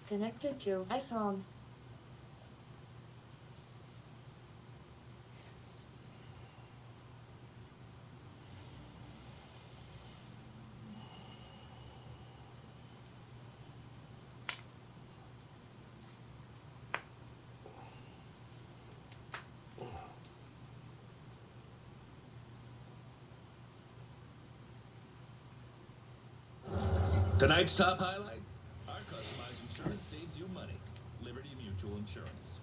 Connected to iPhone. Tonight's top highlight, our customized insurance saves you money. Liberty Mutual Insurance.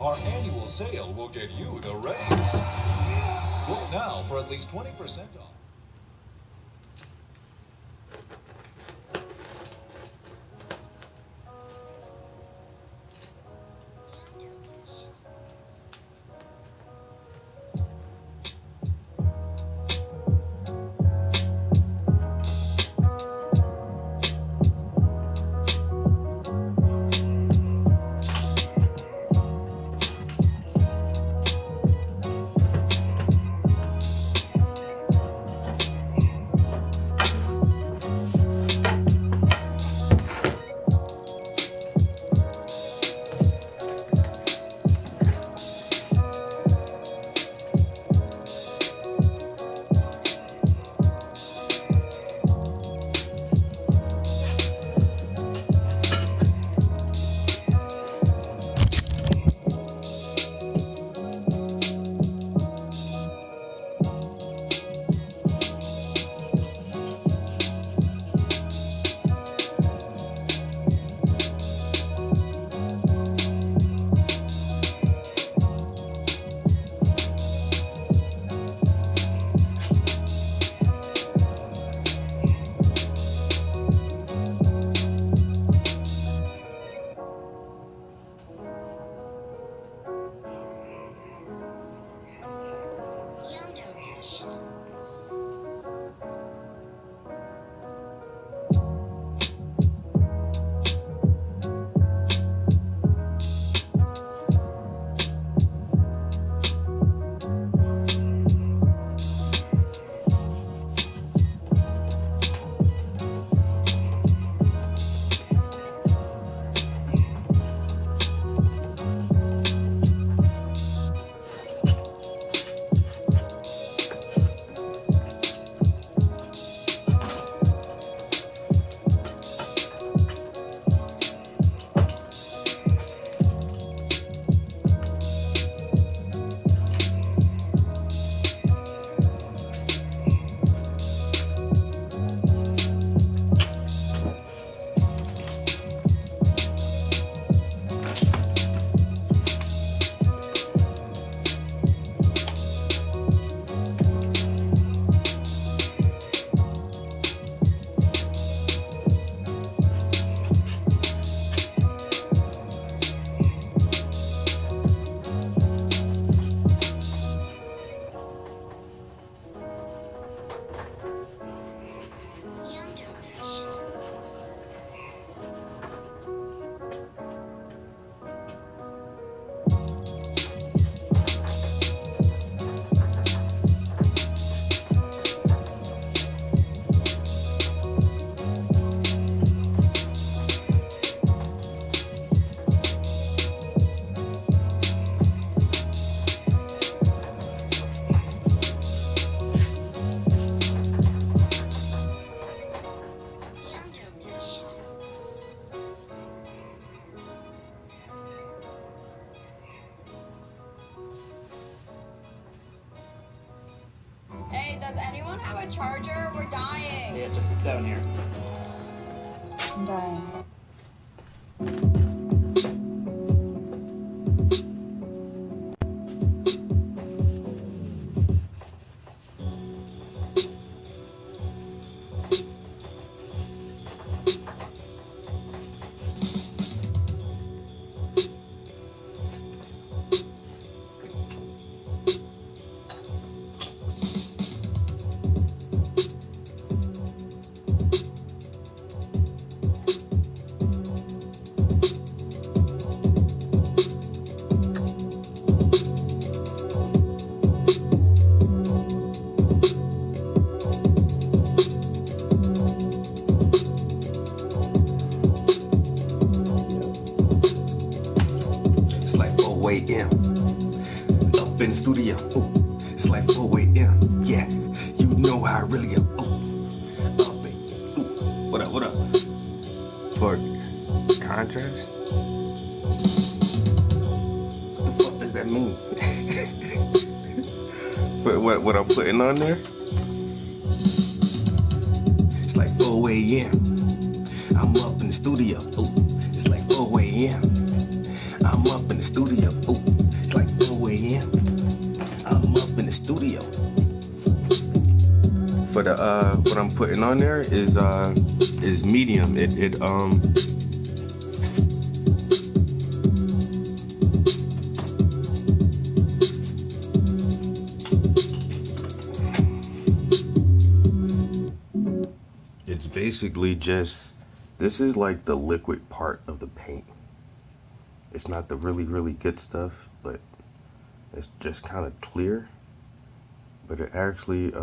Our annual sale will get you the raise. Book now for at least 20% off. Hey, does anyone have a charger? We're dying. Yeah, just sit down here. I'm dying. It's like 4 a.m. Up in the studio. Ooh. It's like 4 a.m. Yeah, you know how I really am. Ooh. Up in. Ooh. What up? What up? For contracts? What the fuck does that mean? For what I'm putting on there? It's like 4 a.m. I'm up in the studio. Ooh. It's like 4 a.m. I'm up in the studio. Ooh, it's like 4 a.m. I'm up in the studio. For the what I'm putting on there is medium. It's basically just, this is like the liquid part of the paint. It's not the really, really good stuff, but it's just kind of clear. But it actually,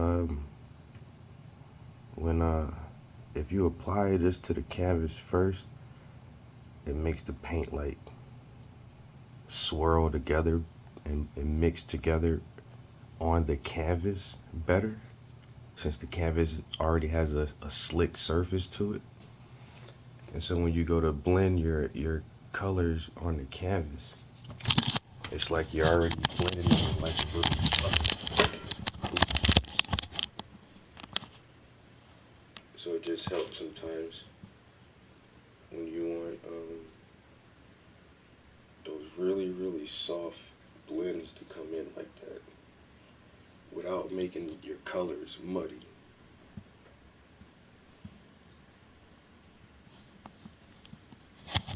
if you apply this to the canvas first, it makes the paint like swirl together and mix together on the canvas better, since the canvas already has a slick surface to it. And so when you go to blend your colors on the canvas, it's like you're already blending it like a little. So it just helps sometimes when you want those really, really soft blends to come in like that without making your colors muddy.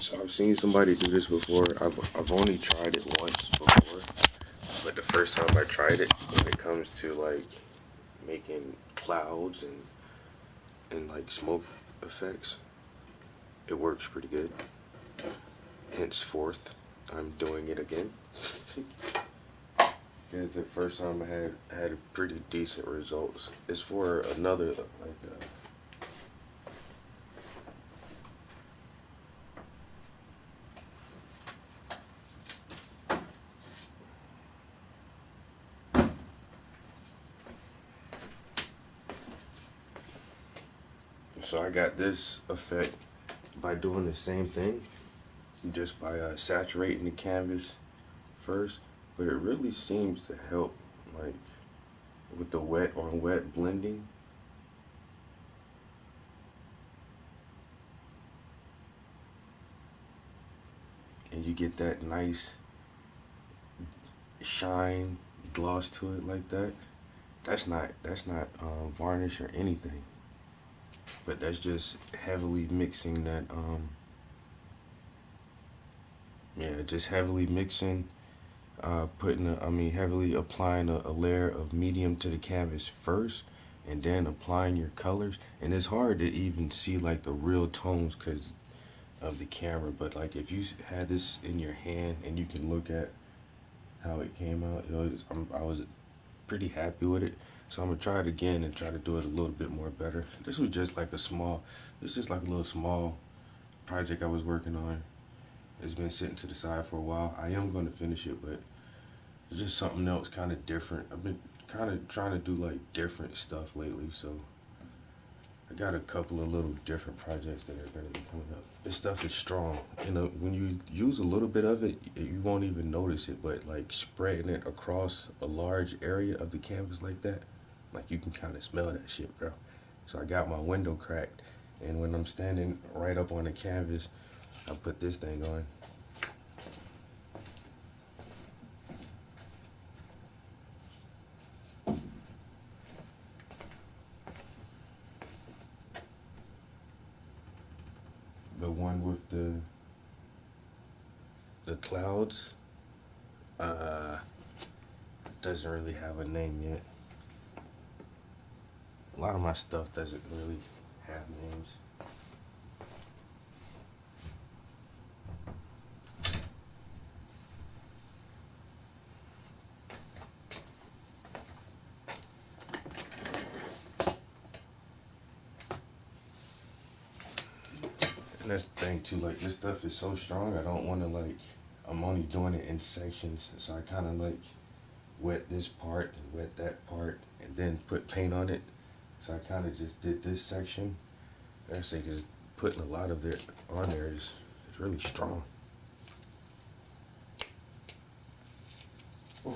So I've seen somebody do this before. I've only tried it once before, but the first time I tried it, when it comes to like making clouds and like smoke effects, it works pretty good. Henceforth, I'm doing it again. Here's the first time I had pretty decent results. It's for another like so I got this effect by doing the same thing, just by saturating the canvas first, but it really seems to help like with the wet on wet blending. And you get that nice shine gloss to it like that. That's not varnish or anything, but that's just heavily mixing that just heavily mixing, heavily applying a layer of medium to the canvas first, and then applying your colors. And it's hard to even see like the real tones because of the camera, but like if you had this in your hand and you can look at how it came out, I was pretty happy with it. So I'm gonna try it again and try to do it a little bit more better. This was just like a little small project I was working on. It's been sitting to the side for a while. I am going to finish it, but it's just something else kind of different. I've been kind of trying to do like different stuff lately, so I got a couple of little different projects that are going to be coming up. This stuff is strong. You know, when you use a little bit of it, you won't even notice it, but like spreading it across a large area of the canvas like that, like you can kind of smell that shit, bro. So I got my window cracked, and when I'm standing right up on the canvas, I put this thing on. The one with the clouds doesn't really have a name yet. A lot of my stuff doesn't really have names. And that's the thing too, like this stuff is so strong, I don't want to like, I'm only doing it in sections, so I kind of like wet this part and wet that part and then put paint on it. So I kind of just did this section. Actually, just putting a lot of it on there is really strong. Ooh.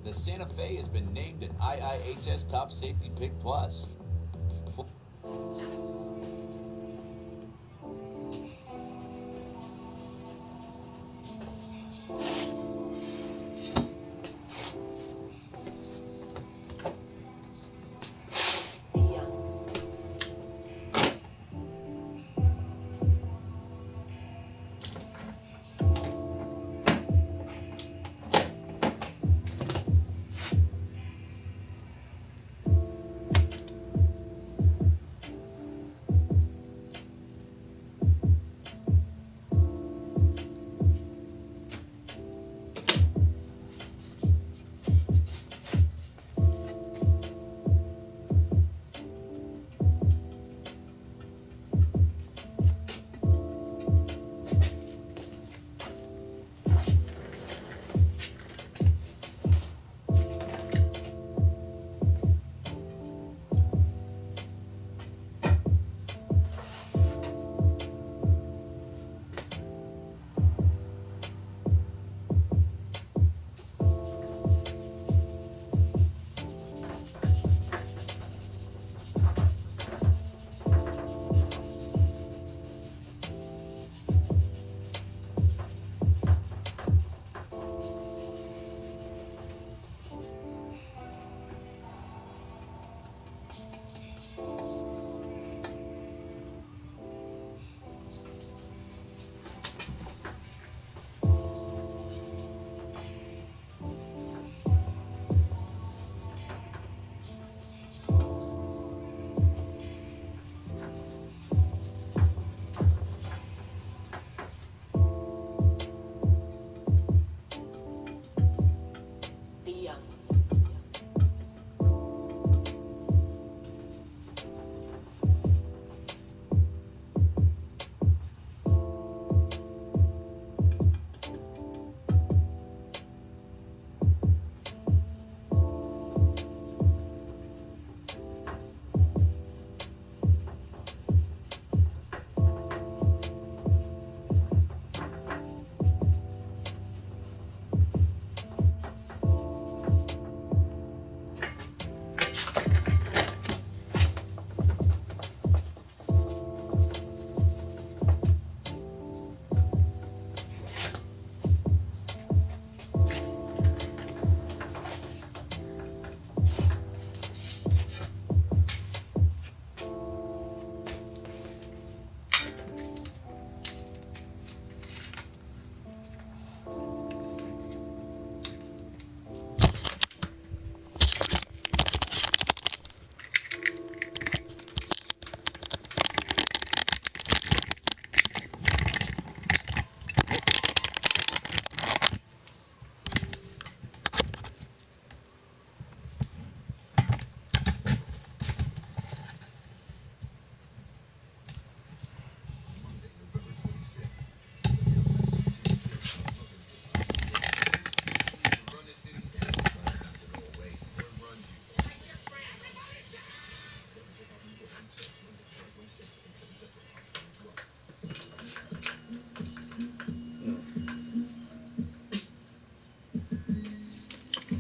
The Santa Fe has been named an IIHS Top Safety Pick Plus.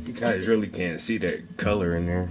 You guys really can't see that color in there.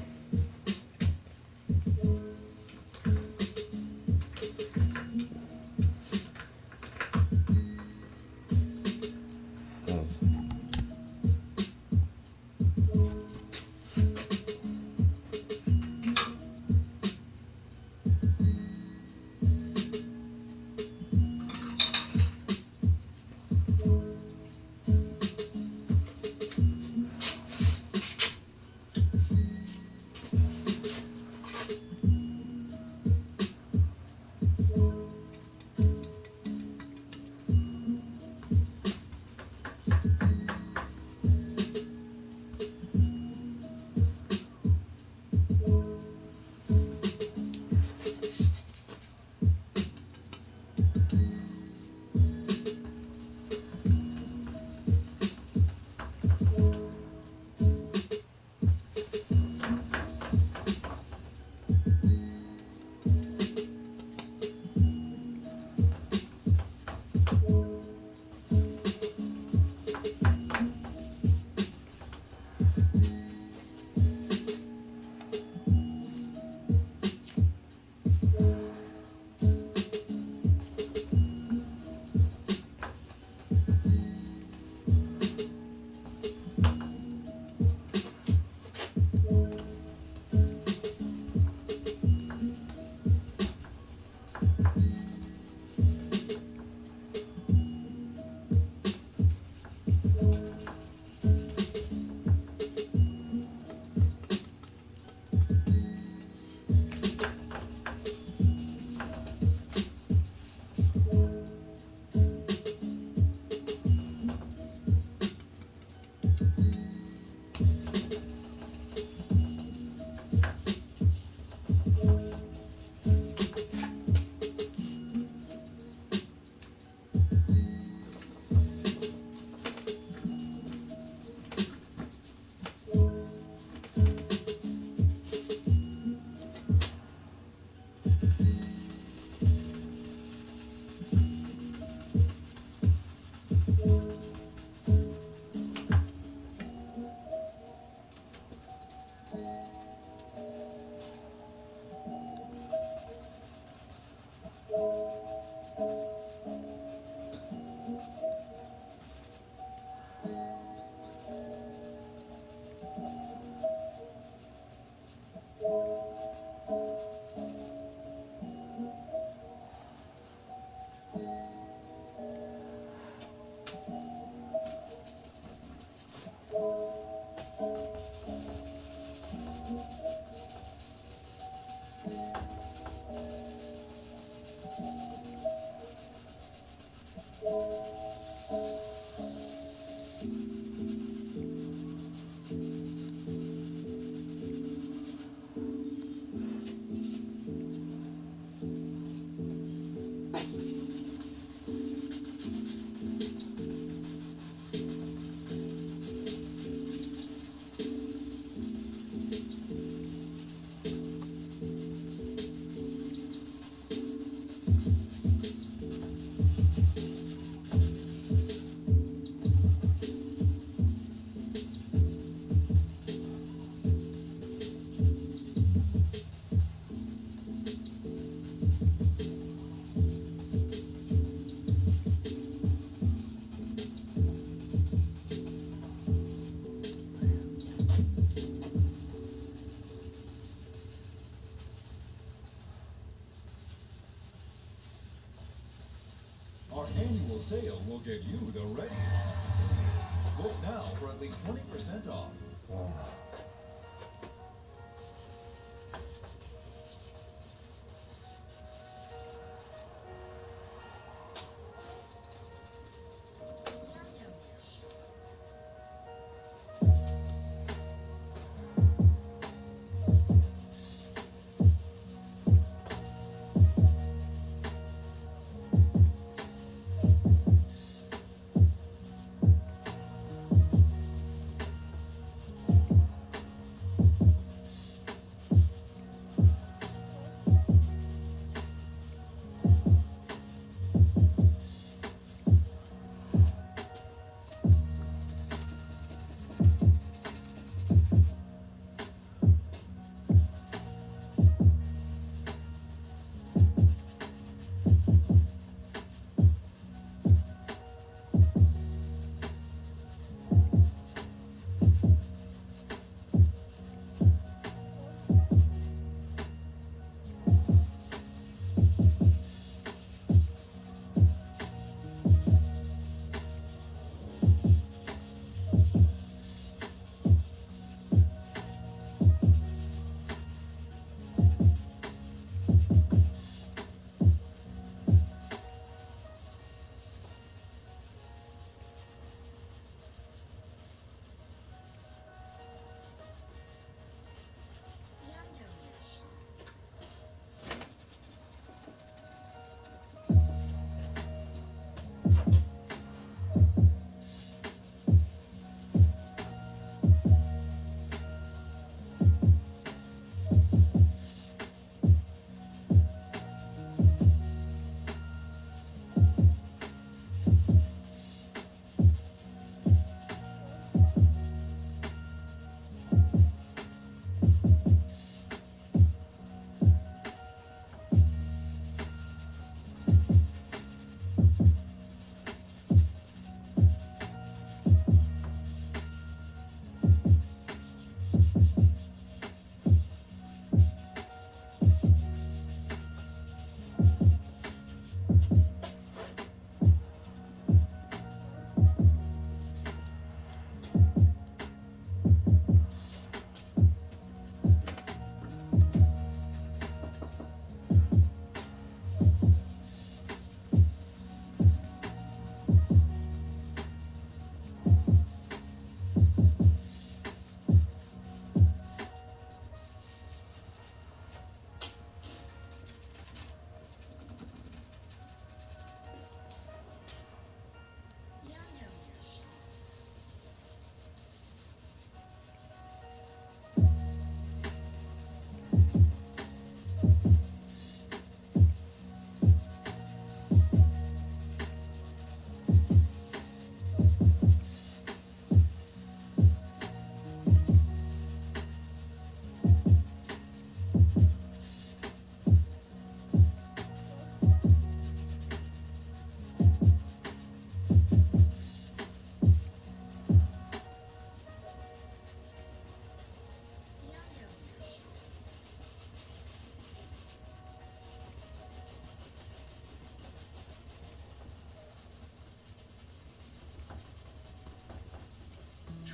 Our annual sale will get you the raise. Book now for at least 20% off.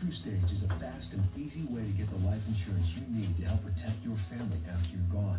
TrueStage is a fast and easy way to get the life insurance you need to help protect your family after you're gone.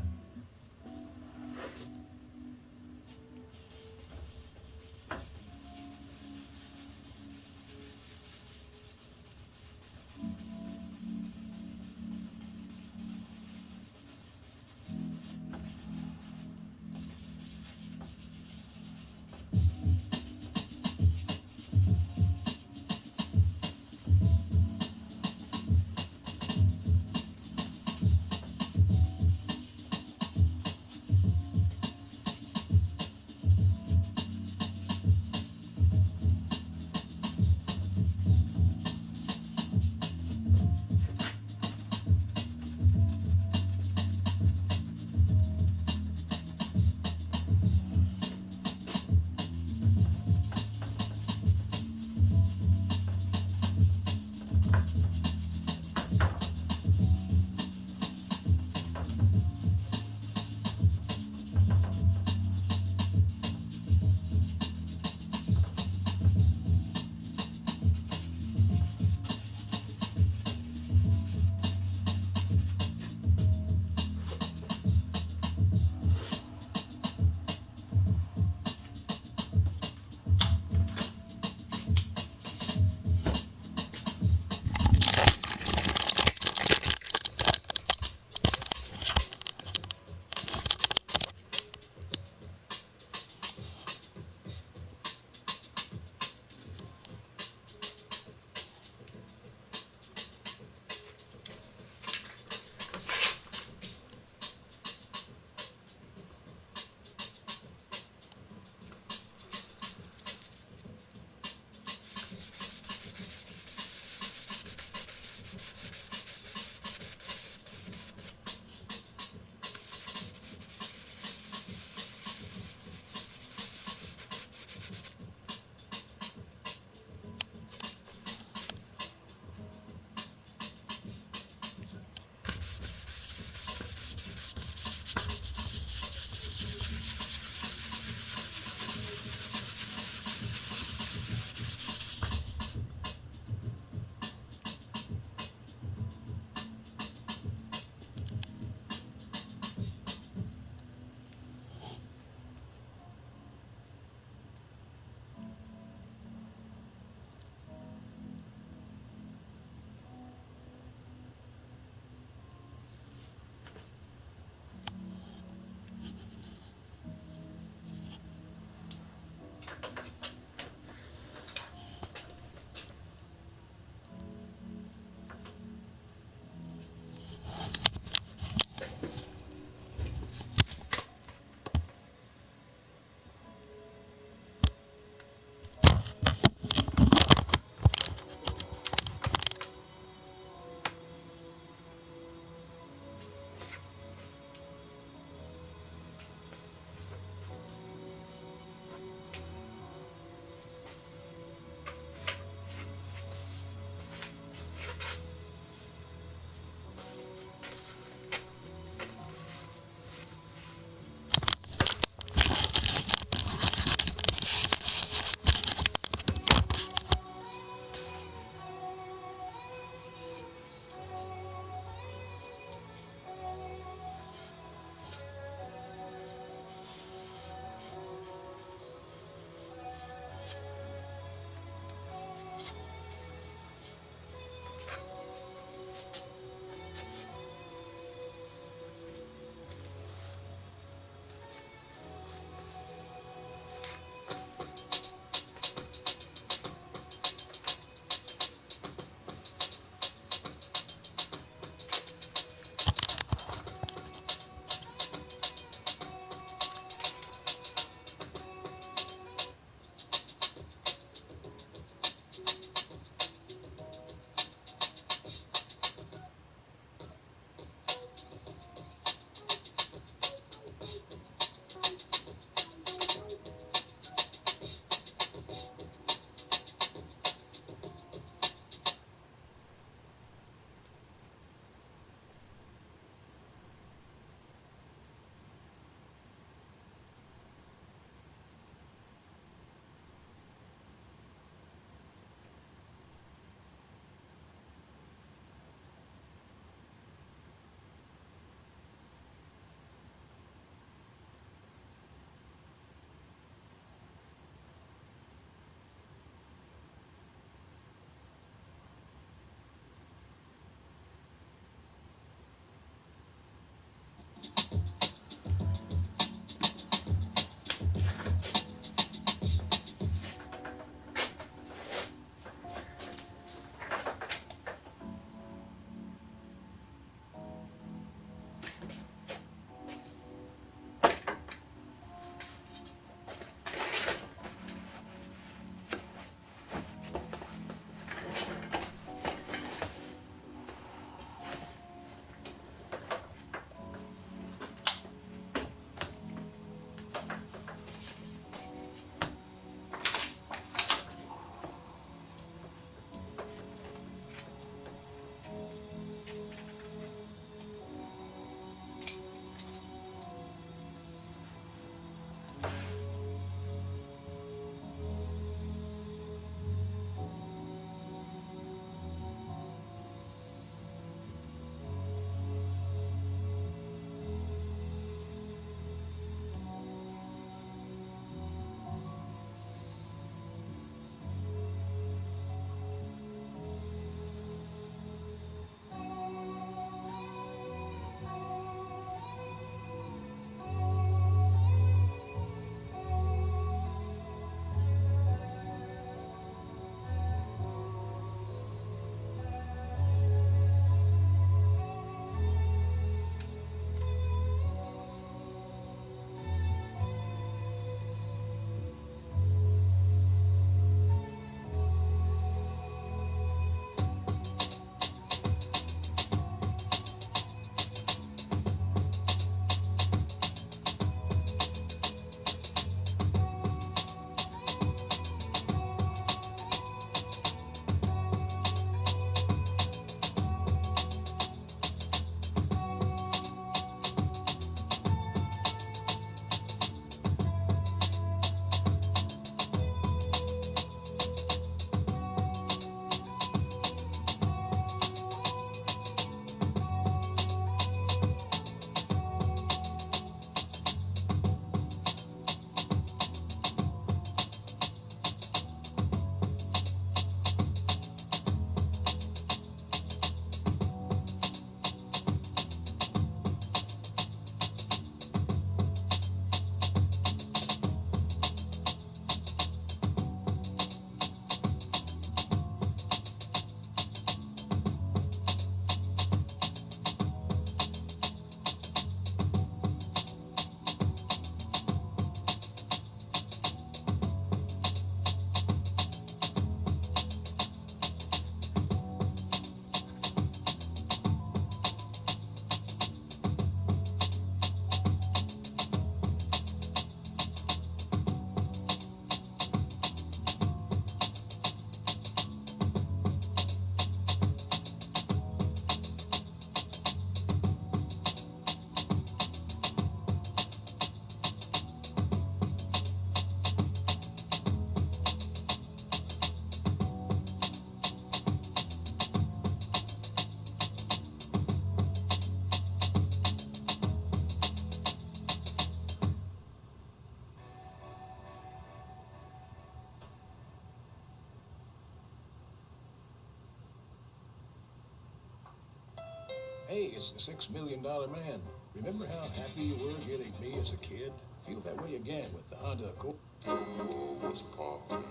Hey, it's the $6 million man. Remember how happy you were getting me as a kid? Feel that way again with the Honda Accord. What's poppin'?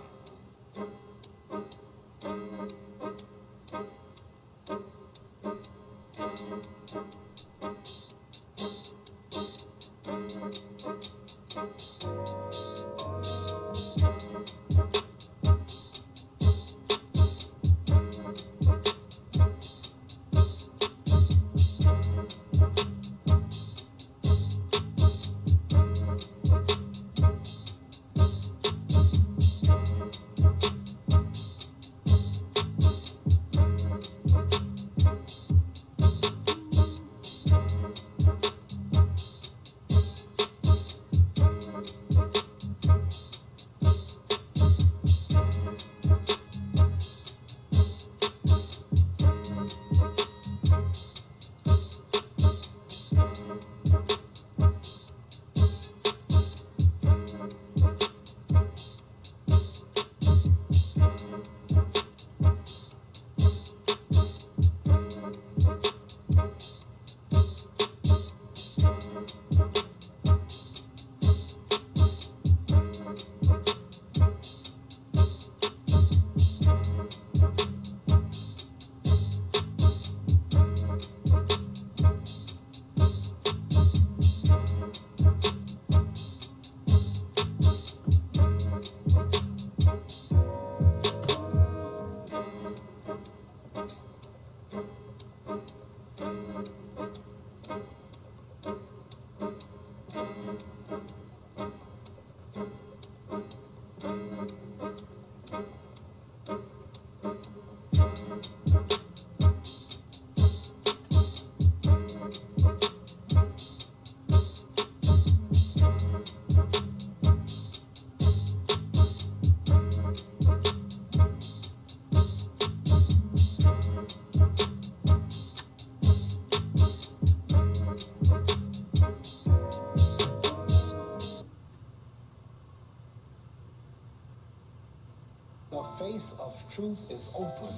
The face of truth is open.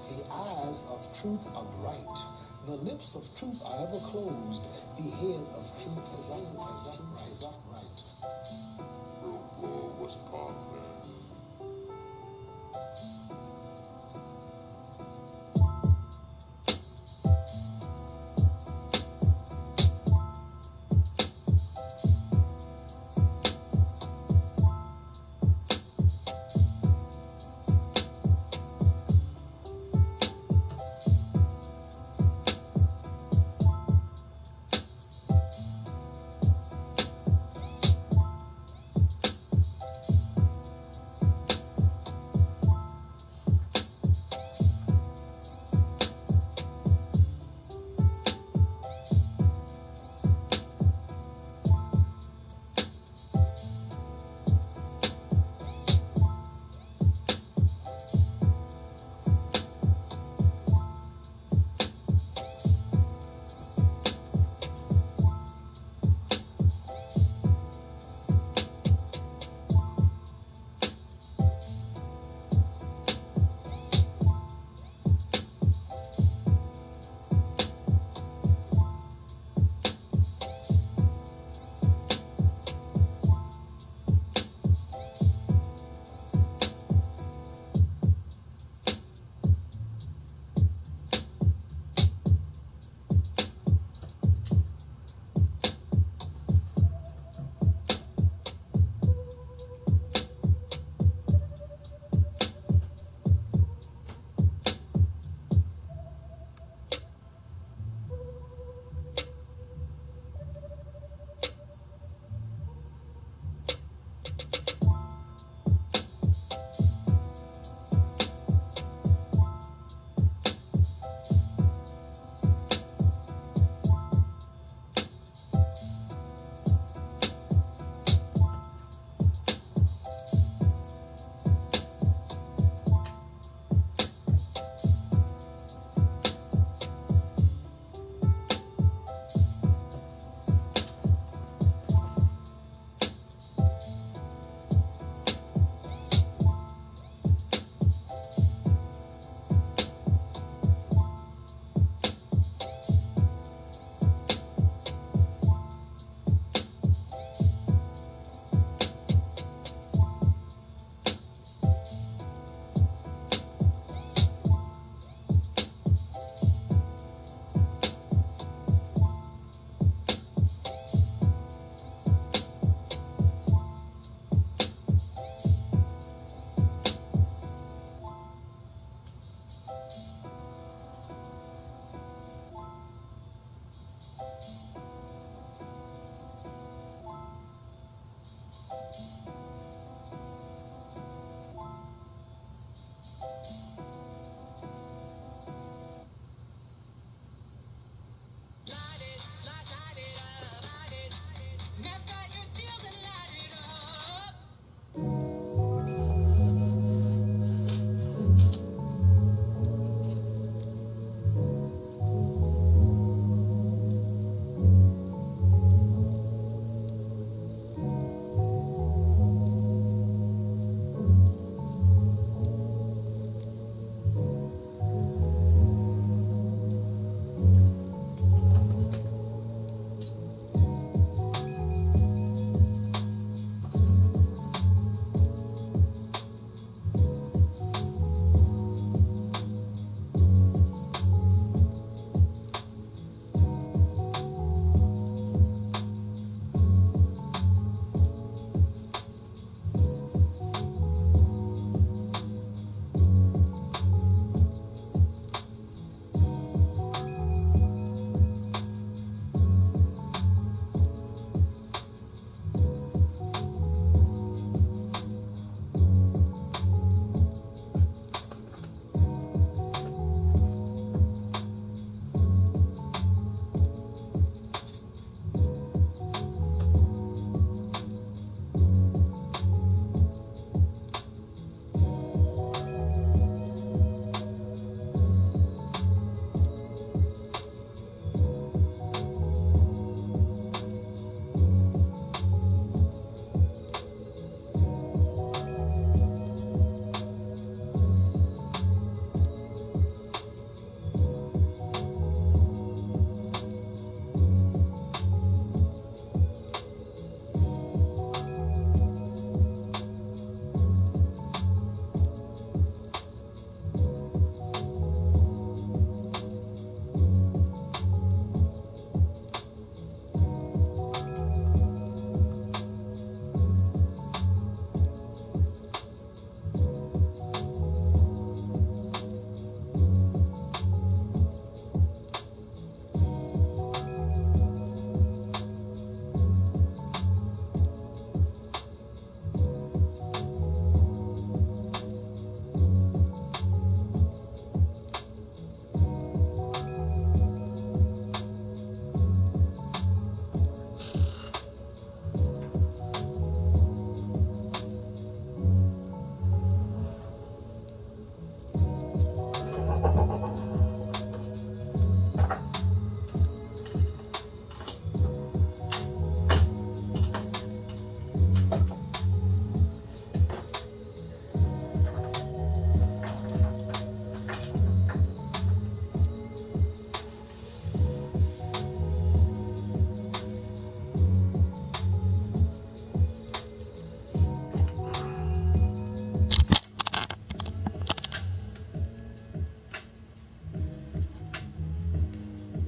The eyes of truth are bright. The lips of truth are ever closed. The head of truth is upright. What's poppin'?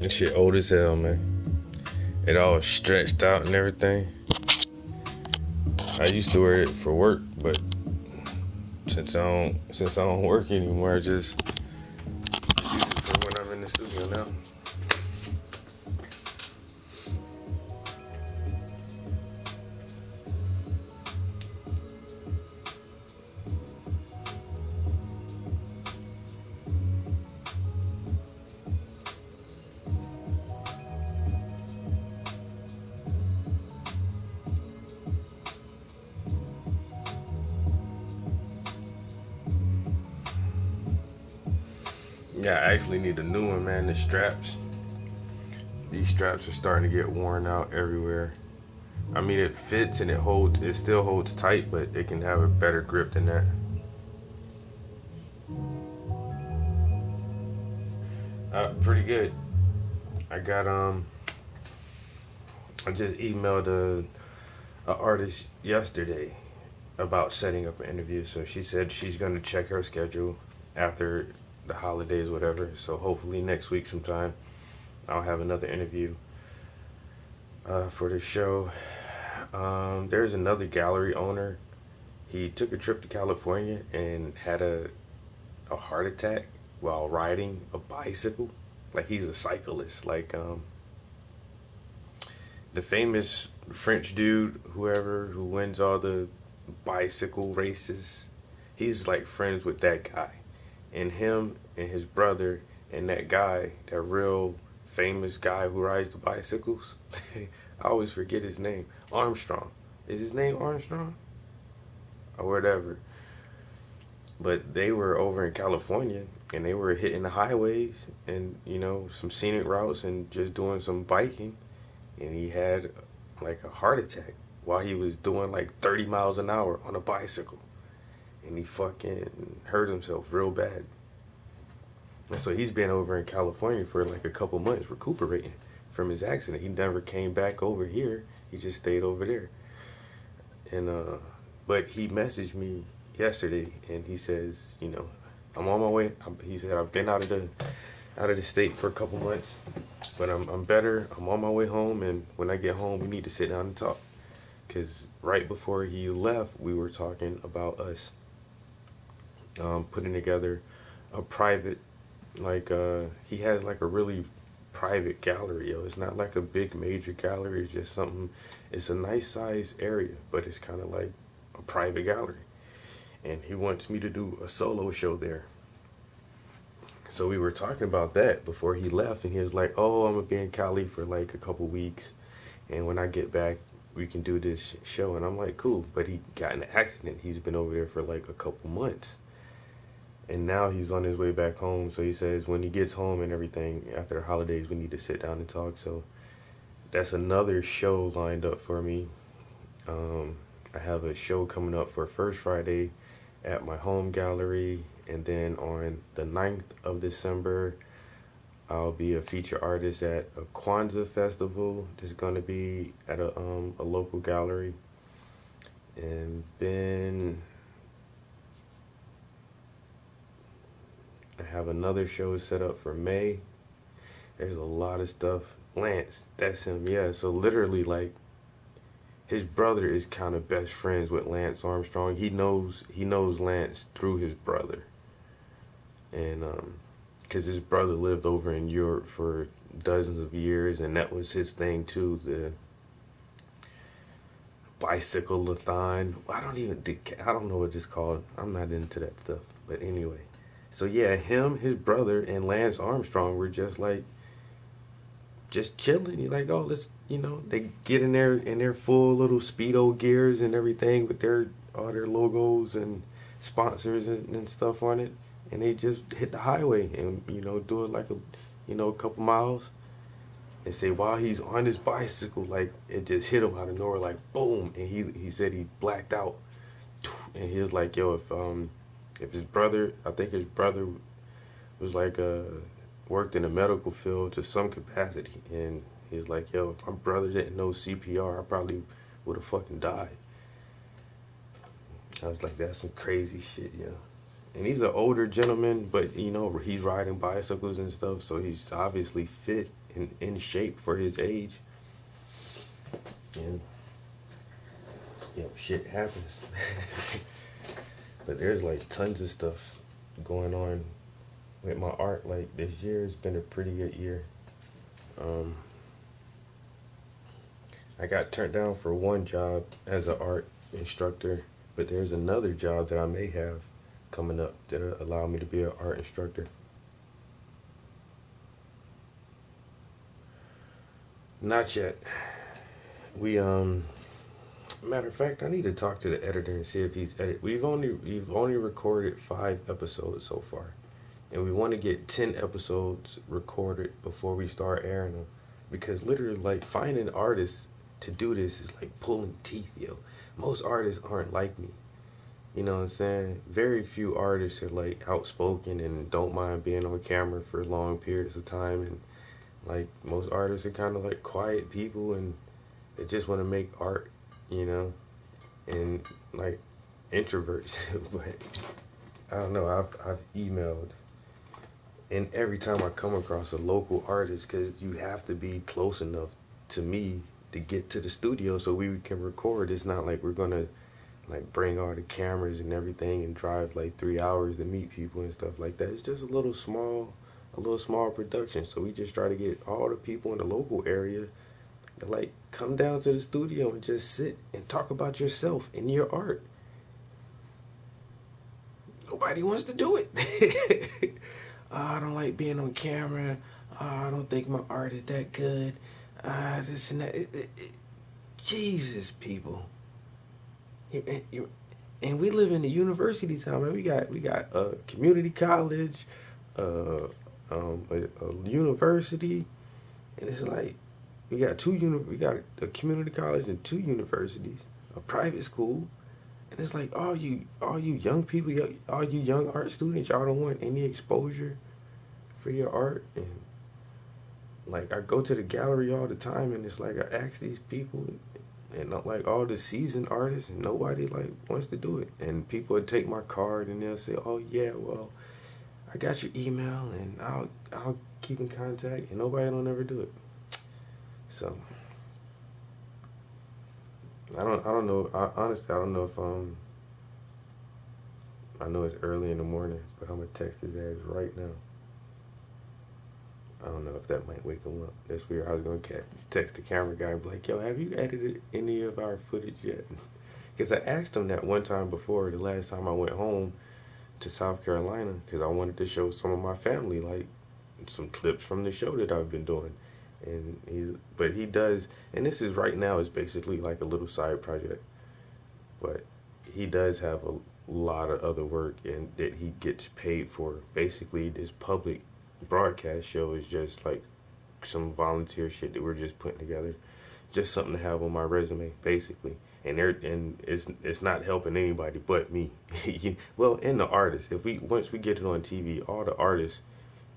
This shit old as hell, man. It all stretched out and everything. I used to wear it for work, but since I don't work anymore, I just use it for when I'm in the studio now. Yeah, I actually need a new one, man. The straps. These straps are starting to get worn out everywhere. I mean, it fits and it still holds tight, but it can have a better grip than that. Pretty good. I just emailed a artist yesterday about setting up an interview. So she said she's gonna check her schedule after the holidays, whatever. So hopefully next week sometime I'll have another interview for the show. There's another gallery owner. He took a trip to California and had a heart attack while riding a bicycle. Like, he's a cyclist. Like, the famous French dude, who wins all the bicycle races, he's like friends with that guy. And him and his brother and that guy, that real famous guy who rides the bicycles, I always forget his name. Armstrong. Is his name Armstrong? Or whatever. But they were over in California and they were hitting the highways and, some scenic routes and just doing some biking. And he had like a heart attack while he was doing like 30 miles an hour on a bicycle. And he fucking hurt himself real bad. And so he's been over in California for like a couple months recuperating from his accident. He never came back over here. He just stayed over there. And but he messaged me yesterday and he says, I'm on my way. He said, I've been out of the state for a couple months, but I'm better. I'm on my way home, and when I get home, we need to sit down and talk. Because right before he left, we were talking about us putting together a private, he has like a really private gallery, yo. It's not like a big major gallery. It's just something. It's a nice size area, but it's kind of like a private gallery. And he wants me to do a solo show there. So we were talking about that before he left, and he was like, oh, I'm gonna be in Cali for like a couple weeks, and when I get back we can do this show. And I'm like, cool. But he got in an accident. He's been over there for like a couple months, and now he's on his way back home. So he says when he gets home and everything after the holidays, we need to sit down and talk. So that's another show lined up for me. I have a show coming up for First Friday at my home gallery, and then on the 9th of December I'll be a featured artist at a Kwanzaa festival that's going to be at a local gallery. And then I have another show set up for May. There's a lot of stuff. Lance, that's him. Yeah, so literally, like, his brother is kind of best friends with Lance Armstrong. He knows Lance through his brother. And because his brother lived over in Europe for dozens of years, and that was his thing too, the bicycle-a-thon. I don't know what it's called. I'm not into that stuff. But anyway, so yeah, him, his brother, and Lance Armstrong were just chilling. He's like, oh, let's, they get in their full little Speedo gears and everything with all their logos and sponsors and stuff on it. And they just hit the highway and, do it like a couple miles. And say while he's on his bicycle, like, it just hit him out of nowhere, like, boom. And he said he blacked out. And he was like, yo, if his brother, I think his brother was like, worked in the medical field to some capacity. And he's like, yo, if my brother didn't know CPR, I probably would have fucking died. I was like, that's some crazy shit, yeah. And he's an older gentleman, but, he's riding bicycles and stuff, so he's obviously fit in shape for his age. And shit happens. But there's like tons of stuff going on with my art. Like this year has been a pretty good year. I got turned down for one job as an art instructor, but there's another job that I may have coming up that'll allow me to be an art instructor. Not yet. We matter of fact, I need to talk to the editor and see if he's edited. We've only recorded 5 episodes so far, and we want to get 10 episodes recorded before we start airing them, because literally, like, finding artists to do this is like pulling teeth, yo. Most artists aren't like me. You know what I'm saying? Very few artists are like outspoken and don't mind being on camera for long periods of time, and like most artists are kind of like quiet people and they just want to make art, you know, and like introverts. But I don't know, I've emailed, and every time I come across a local artist, because you have to be close enough to me to get to the studio so we can record. It's not like we're gonna like bring all the cameras and everything and drive like 3 hours to meet people and stuff like that. It's just a little small production. So we just try to get all the people in the local area to like come down to the studio and just sit and talk about yourself and your art. Nobody wants to do it. Oh, I don't like being on camera. Oh, I don't think my art is that good. This and that. Jesus, people. And we live in a university town, man. We got a community college, a university, and it's like we got a community college and 2 universities, a private school, and it's like all you young people, all you young art students, y'all don't want any exposure for your art. And like I go to the gallery all the time, and it's like I ask these people, and like all the seasoned artists, and nobody like wants to do it. And people would take my card and they'll say, "Oh yeah, well, I got your email and I'll keep in contact," and nobody don't ever do it. So I don't know. Honestly, I don't know if I know it's early in the morning, but I'm gonna text his ass right now. I don't know if that might wake him up. That's weird. I was going to text the camera guy and be like, "Yo, have you edited any of our footage yet?" Because I asked him that one time before, the last time I went home to South Carolina, because I wanted to show some of my family, like, some clips from the show that I've been doing. And he does, and this is right now, is basically like a little side project. But he does have a lot of other work and that he gets paid for. Basically, this public broadcast show is just like some volunteer shit that we're just putting together, just something to have on my resume, basically. And it's not helping anybody but me. Well, and the artists. Once we get it on TV, all the artists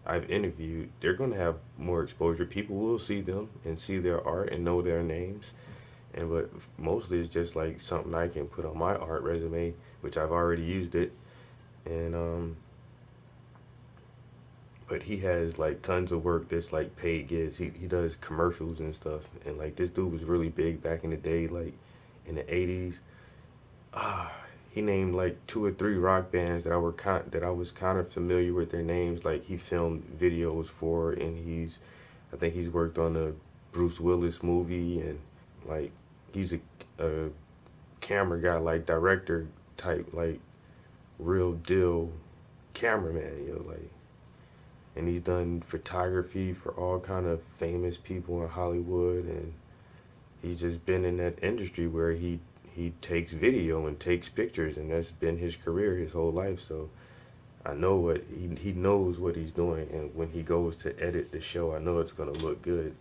I've interviewed, they're gonna have more exposure. People will see them and see their art and know their names. But mostly it's just like something I can put on my art resume, which I've already used it. And but he has like tons of work that's like paid gigs. He does commercials and stuff. And like this dude was really big back in the day, like in the 80s. He named like 2 or 3 rock bands that I was kind of familiar with their names. Like he filmed videos for, and I think he's worked on the Bruce Willis movie, and like he's a camera guy, like director type, like real deal cameraman, like. And he's done photography for all kind of famous people in Hollywood, and he's just been in that industry where he takes video and takes pictures, and that's been his career his whole life. So I know what he knows what he's doing, and when he goes to edit the show, I know it's gonna look good.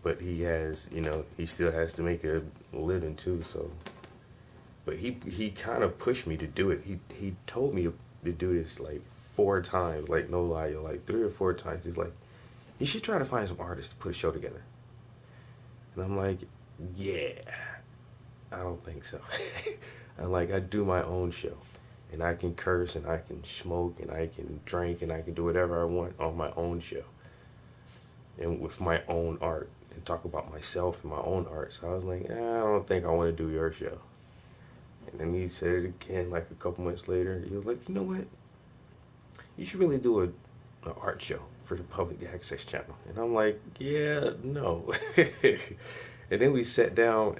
But he has, he still has to make a living too. So, but he kind of pushed me to do it. He told me to do this like 4 times, like no lie, like 3 or 4 times. He's like, "You should try to find some artists to put a show together." And I'm like, "Yeah, I don't think so." I'm like, I do my own show, and I can curse, and I can smoke, and I can drink, and I can do whatever I want on my own show. and with my own art and talk about myself and my own art. So I was like, I don't think I want to do your show. And then he said it again like a couple months later. He was like, you know what? You should really do an art show for the public access channel. And I'm like, yeah, no. And then we sat down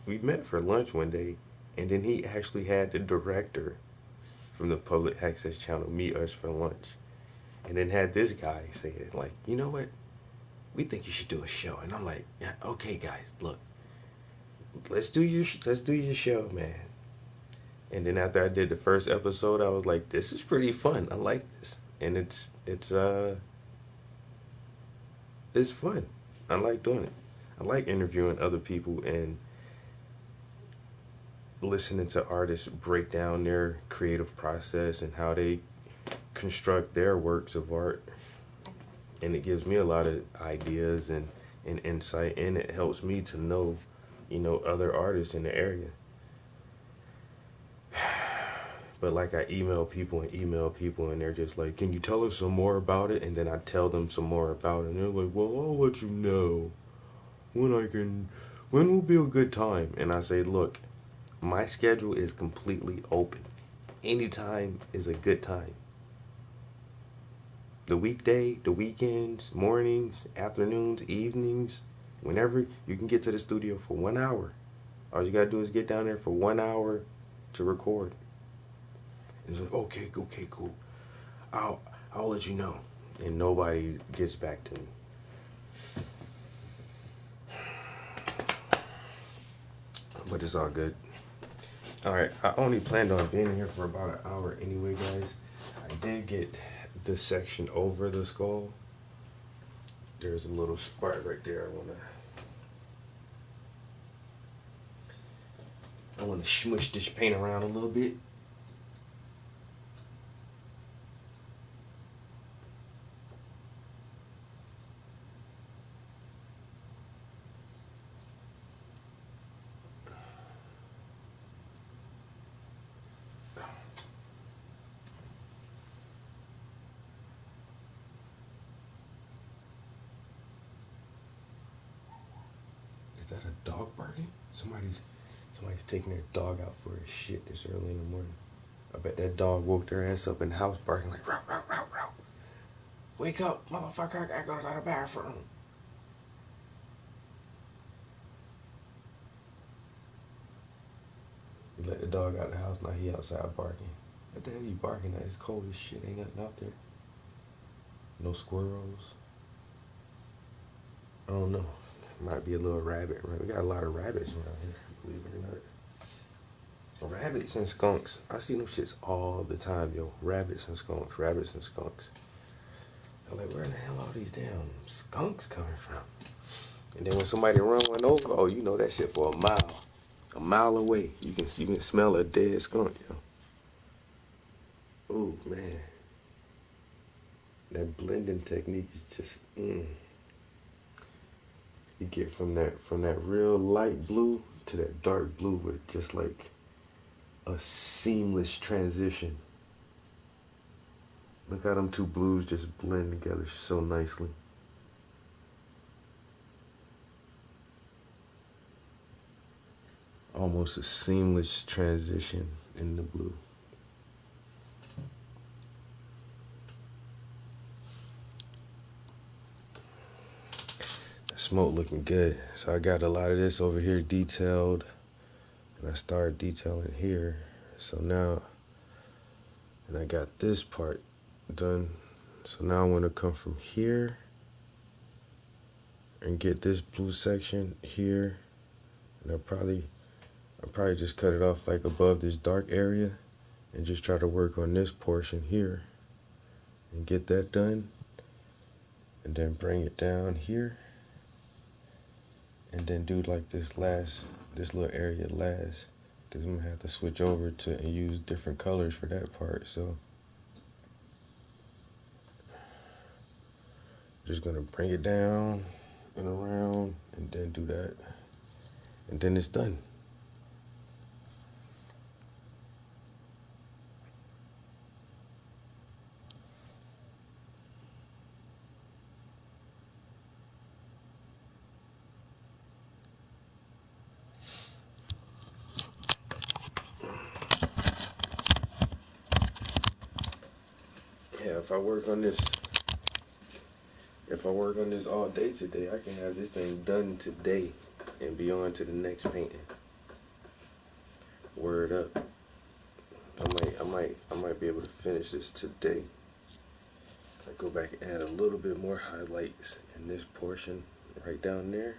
we met for lunch one day, and then he actually had the director from the public access channel meet us for lunch, and then had this guy say it like, you know what? We think you should do a show. And I'm like, yeah, okay, guys, look, let's do your show, man. And then after I did the first episode, I was like, this is pretty fun. I like this. And it's fun. I like doing it. I like interviewing other people and listening to artists break down their creative process and how they construct their works of art. And it gives me a lot of ideas and insight, and it helps me to know, other artists in the area. But like I email people, and they're just like, can you tell us some more about it? And then I tell them some more about it, and they're like, well, I'll let you know when will be a good time. And I say, look, my schedule is completely open. Anytime is a good time. The weekday, the weekends, mornings, afternoons, evenings, whenever you can get to the studio for 1 hour. All you gotta do is get down there for 1 hour to record. It's like, okay, cool. I'll let you know. And nobody gets back to me. But it's all good. Alright, I only planned on being here for about an hour anyway, guys. I did get this section over the skull. There's a little spot right there I wanna smush this paint around a little bit. Is that a dog barking? Somebody's taking their dog out for a shit this early in the morning. I bet that dog woke their ass up in the house barking like, row, row, row, row. Wake up, motherfucker, I gotta go to the bathroom. You let the dog out of the house, now he outside barking. What the hell you barking at? It's cold as shit, ain't nothing out there. No squirrels. I don't know. Might be a little rabbit. We got a lot of rabbits around here, believe it or not. Rabbits and skunks. I see them shits all the time, yo. Rabbits and skunks. I'm like, where in the hell are these damn skunks coming from? And then when somebody run one over, oh, you know that shit for a mile. A mile away. You can smell a dead skunk, yo. Ooh, man. That blending technique is just, You get from that real light blue to that dark blue with just like a seamless transition. Look how them two blues just blend together so nicely. Almost a seamless transition in the blue. The smoke looking good. So I got a lot of this over here detailed, and I started detailing here. So now, and I got this part done. So now I want to come from here and get this blue section here, and I'll probably just cut it off like above this dark area and just try to work on this portion here and get that done, and then bring it down here and then do like this little area last, because I'm gonna have to switch over to and use different colors for that part. So just gonna bring it down and around and then do that, and then it's done. Yeah, if I work on this all day today, I can have this thing done today and be on to the next painting. Word up. I might be able to finish this today. I go back and add a little bit more highlights in this portion right down there.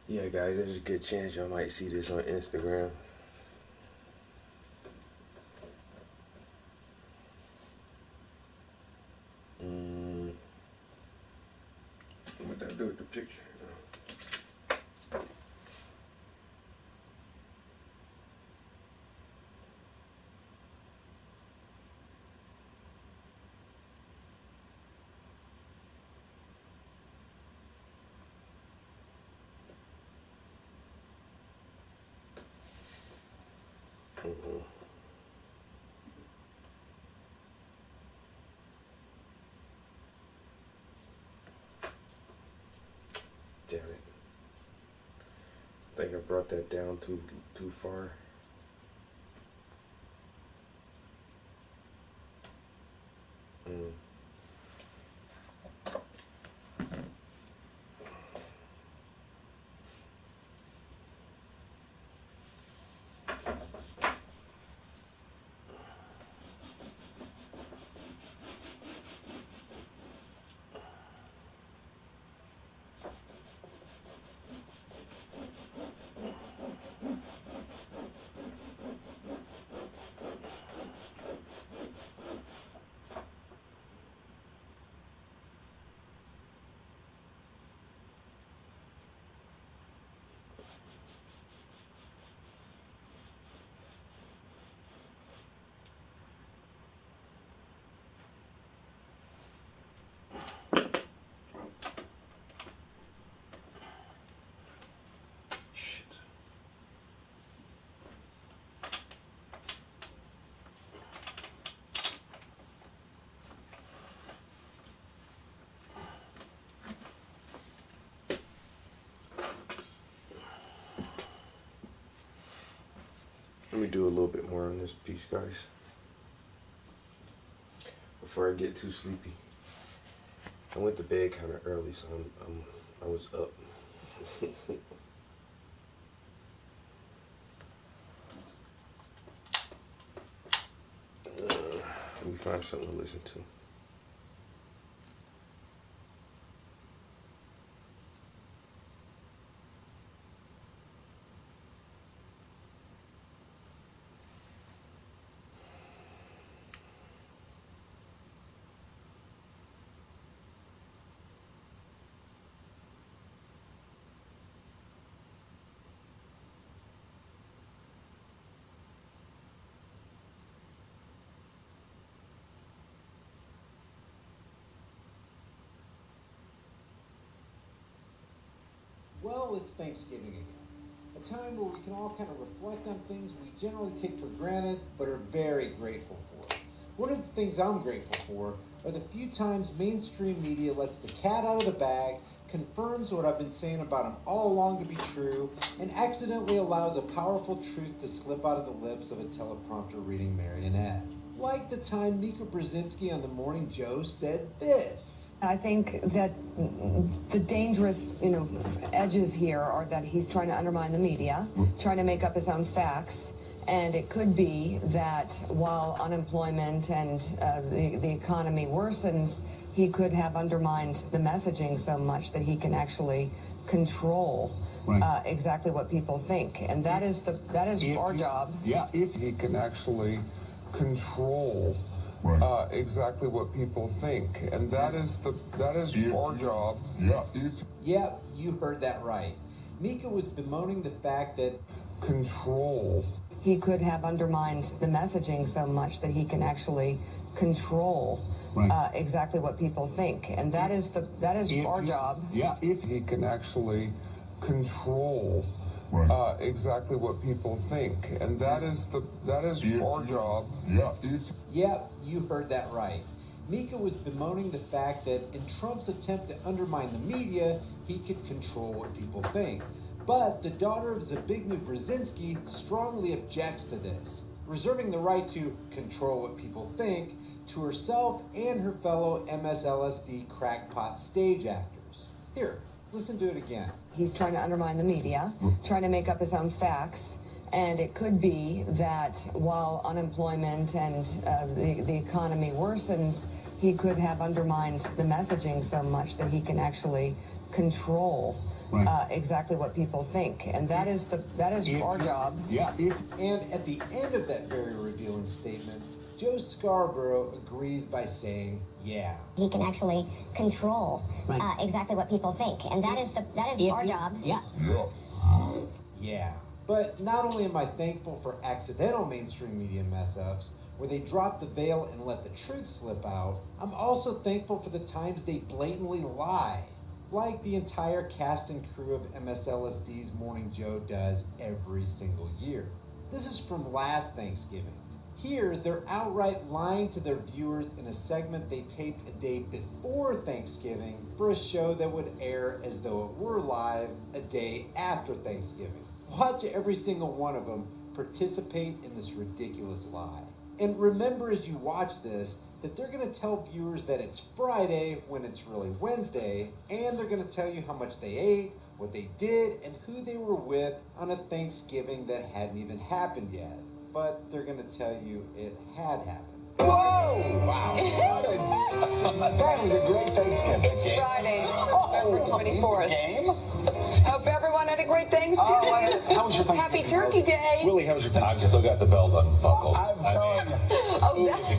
Yeah, guys, there's a good chance y'all might see this on Instagram. What did I do with the picture? Damn it. I think I brought that down too far. Let me do a little bit more on this piece, guys, before I get too sleepy. I went to bed kind of early, so I was up. Let me find something to listen to. Well, it's Thanksgiving again. A time where we can all kind of reflect on things we generally take for granted but are very grateful for. One of the things I'm grateful for are the few times mainstream media lets the cat out of the bag, confirms what I've been saying about him all along to be true, and accidentally allows a powerful truth to slip out of the lips of a teleprompter reading marionette. Like the time Mika Brzezinski on The Morning Joe said this. I think that the dangerous, edges here are that he's trying to undermine the media, trying to make up his own facts, and it could be that while unemployment and the economy worsens, he could have undermined the messaging so much that he can actually control exactly what people think, and that is our job. Yeah, if he can actually control. Exactly what people think, and that is our job. Yeah, you heard that right. Mika was bemoaning the fact that control. He could have undermined the messaging so much that he can actually control exactly what people think, and that is our job. Yeah, if he can actually control. Exactly what people think, and that is our job. Yeah, you heard that right. Mika was bemoaning the fact that in Trump's attempt to undermine the media, he could control what people think. But the daughter of Zbigniew Brzezinski strongly objects to this, reserving the right to control what people think to herself and her fellow MSLSD crackpot stage actors. Here, listen to it again. He's trying to undermine the media, trying to make up his own facts, and it could be that while unemployment and the economy worsens, he could have undermined the messaging so much that he can actually control exactly what people think, and that is our job. Yeah. And at the end of that very revealing statement, Joe Scarborough agrees by saying, "Yeah." He can actually control exactly what people think, and that is our job. Yeah. Yeah. But not only am I thankful for accidental mainstream media mess-ups, where they drop the veil and let the truth slip out, I'm also thankful for the times they blatantly lie, like the entire cast and crew of MSLSD's Morning Joe does every single year. This is from last Thanksgiving. Here, they're outright lying to their viewers in a segment they taped a day before Thanksgiving for a show that would air as though it were live a day after Thanksgiving. Watch every single one of them participate in this ridiculous lie. And remember as you watch this that they're going to tell viewers that it's Friday when it's really Wednesday, and they're going to tell you how much they ate, what they did, and who they were with on a Thanksgiving that hadn't even happened yet. But they're going to tell you it had happened. Whoa! Wow. That was a great Thanksgiving. It's Friday, November 24th. Game? Hope everyone had a great Thanksgiving. How was your Thanksgiving? Happy Turkey Day. Willie, how was your Thanksgiving? I've still got the belt unbuckled. I'm telling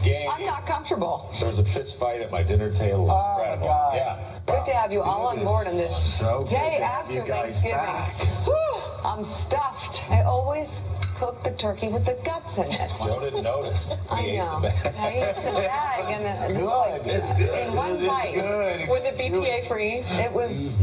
you. I'm not comfortable. There was a fist fight at my dinner table. It was incredible. God. Yeah. Good to have you all on board on this day after you guys Thanksgiving. back. Whew, I'm stuffed. I always cook the turkey with the guts in it. Joe didn't notice. I know. I ate the bag and It's good. in one bite. Good. Was it BPA free? It was.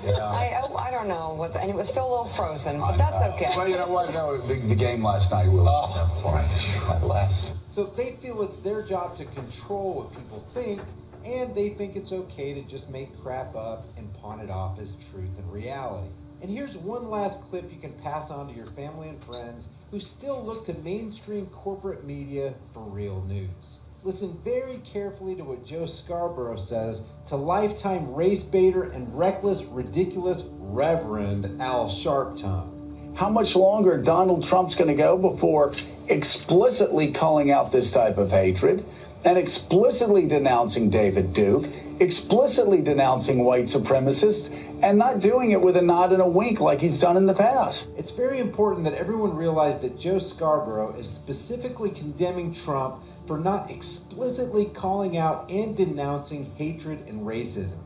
I don't know and it was still a little frozen, but that's okay. Well, you know what? No, the game last night, Willie. That last. So they feel it's their job to control what people think, and they think it's okay to just make crap up and pawn it off as truth and reality. And here's one last clip you can pass on to your family and friends who still look to mainstream corporate media for real news. Listen very carefully to what Joe Scarborough says to lifetime race baiter and reckless, ridiculous Reverend Al Sharptongue. How much longer Donald Trump's going to go before explicitly calling out this type of hatred and explicitly denouncing David Duke, explicitly denouncing white supremacists, and not doing it with a nod and a wink like he's done in the past? It's very important that everyone realize that Joe Scarborough is specifically condemning Trump for not explicitly calling out and denouncing hatred and racism.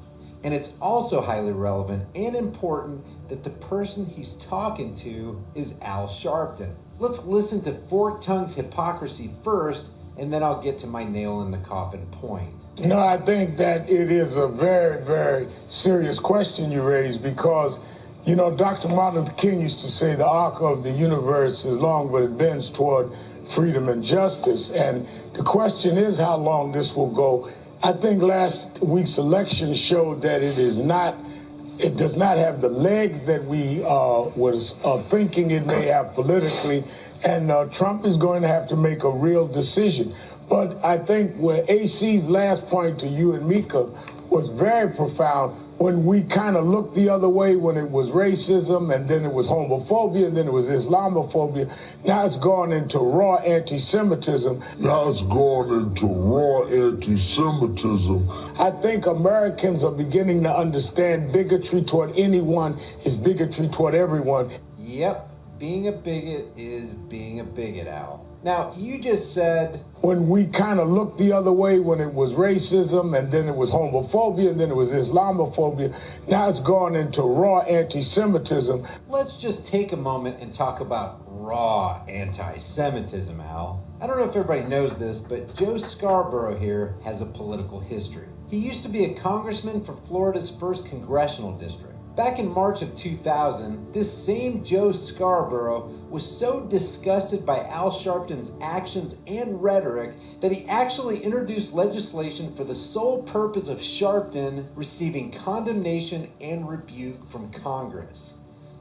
And it's also highly relevant and important that the person he's talking to is Al Sharpton. Let's listen to Fork Tongue's hypocrisy first, and then I'll get to my nail in the coffin point. No, I think that it is a very, very serious question you raise because, you know, Dr. Martin Luther King used to say the arc of the universe is long, but it bends toward freedom and justice. And the question is how long this will go. I think last week's election showed that it does not have the legs that we was thinking it may have politically. And Trump is going to have to make a real decision. But I think where AC's last point to you and Mika was very profound when we kind of looked the other way when it was racism and then it was homophobia and then it was Islamophobia. Now it's gone into raw anti-Semitism. I think Americans are beginning to understand bigotry toward anyone is bigotry toward everyone. Yep, being a bigot is being a bigot, Al. Now, you just said... When we kind of looked the other way when it was racism and then it was homophobia and then it was Islamophobia, now it's gone into raw anti-Semitism. Let's just take a moment and talk about raw anti-Semitism, Al. I don't know if everybody knows this, but Joe Scarborough here has a political history. He used to be a congressman for Florida's 1st Congressional District. Back in March of 2000, this same Joe Scarborough was so disgusted by Al Sharpton's actions and rhetoric that he actually introduced legislation for the sole purpose of Sharpton receiving condemnation and rebuke from Congress.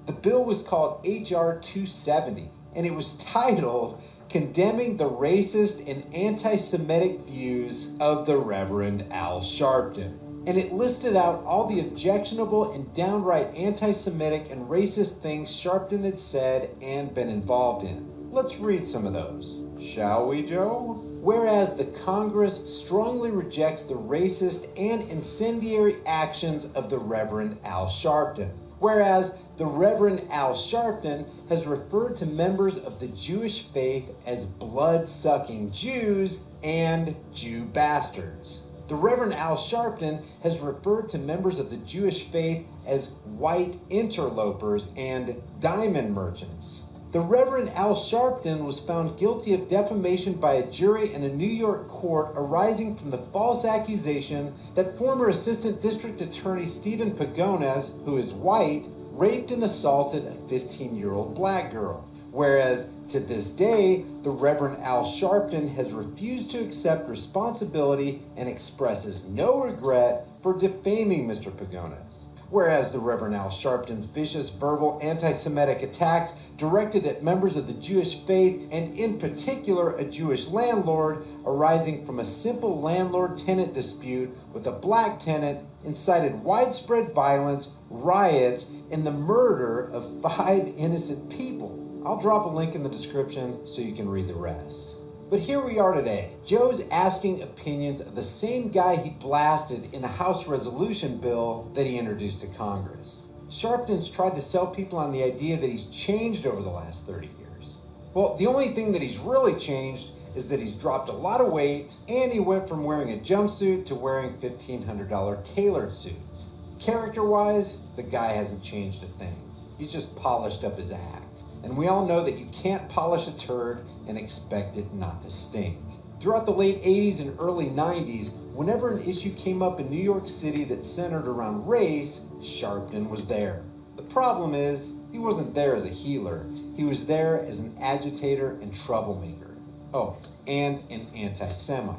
The bill was called H.R. 270, and it was titled Condemning the Racist and Anti-Semitic Views of the Reverend Al Sharpton. And it listed out all the objectionable and downright anti-Semitic and racist things Sharpton had said and been involved in. Let's read some of those. Shall we, Joe? Whereas the Congress strongly rejects the racist and incendiary actions of the Reverend Al Sharpton. Whereas the Reverend Al Sharpton has referred to members of the Jewish faith as blood-sucking Jews and Jew bastards. The Reverend Al Sharpton has referred to members of the Jewish faith as white interlopers and diamond merchants. The Reverend Al Sharpton was found guilty of defamation by a jury in a New York court arising from the false accusation that former Assistant District Attorney Stephen Pagones, who is white, raped and assaulted a 15-year-old black girl. Whereas, to this day, the Reverend Al Sharpton has refused to accept responsibility and expresses no regret for defaming Mr. Pagones. Whereas the Reverend Al Sharpton's vicious verbal anti-Semitic attacks directed at members of the Jewish faith, and in particular a Jewish landlord, arising from a simple landlord-tenant dispute with a black tenant, incited widespread violence, riots, and the murder of 5 innocent people. I'll drop a link in the description so you can read the rest. But here we are today. Joe's asking opinions of the same guy he blasted in a House resolution bill that he introduced to Congress. Sharpton's tried to sell people on the idea that he's changed over the last 30 years. Well, the only thing that he's really changed is that he's dropped a lot of weight, and he went from wearing a jumpsuit to wearing $1,500 tailored suits. Character-wise, the guy hasn't changed a thing. He's just polished up his act. And we all know that you can't polish a turd and expect it not to stink. Throughout the late 80s and early 90s, whenever an issue came up in New York City that centered around race, Sharpton was there. The problem is, he wasn't there as a healer. He was there as an agitator and troublemaker. Oh, and an anti-Semite.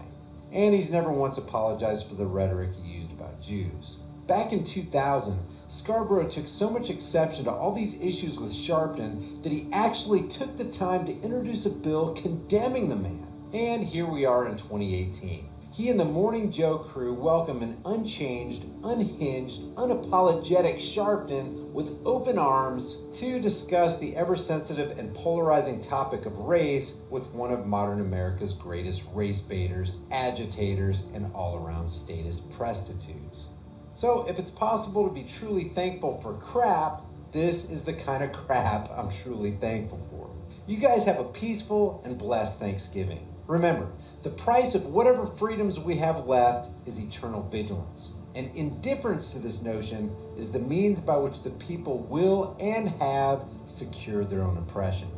And he's never once apologized for the rhetoric he used about Jews. Back in 2000, Scarborough took so much exception to all these issues with Sharpton that he actually took the time to introduce a bill condemning the man. And here we are in 2018. He and the Morning Joe crew welcome an unchanged, unhinged, unapologetic Sharpton with open arms to discuss the ever-sensitive and polarizing topic of race with one of modern America's greatest race baiters, agitators, and all-around statist prostitutes. So if it's possible to be truly thankful for crap, this is the kind of crap I'm truly thankful for. You guys have a peaceful and blessed Thanksgiving. Remember, the price of whatever freedoms we have left is eternal vigilance. And indifference to this notion is the means by which the people will and have secured their own oppression.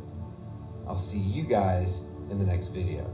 I'll see you guys in the next video.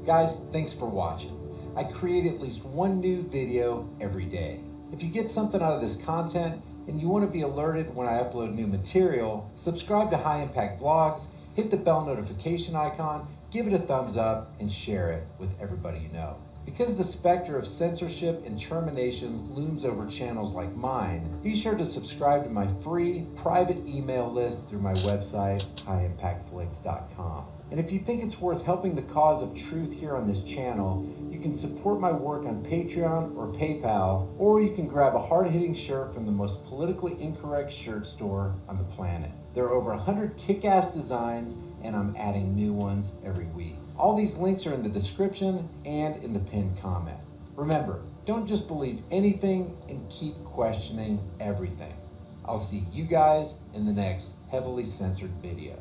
Guys, thanks for watching. I create at least one new video every day. If you get something out of this content and you want to be alerted when I upload new material, subscribe to High Impact Vlogs, hit the bell notification icon, give it a thumbs up, and share it with everybody you know. Because the specter of censorship and termination looms over channels like mine, be sure to subscribe to my free private email list through my website, highimpactflix.com. And if you think it's worth helping the cause of truth here on this channel, you can support my work on Patreon or PayPal, or you can grab a hard-hitting shirt from the most politically incorrect shirt store on the planet. There are over 100 kick-ass designs, and I'm adding new ones every week. All these links are in the description and in the pinned comment. Remember, don't just believe anything and keep questioning everything. I'll see you guys in the next heavily censored video.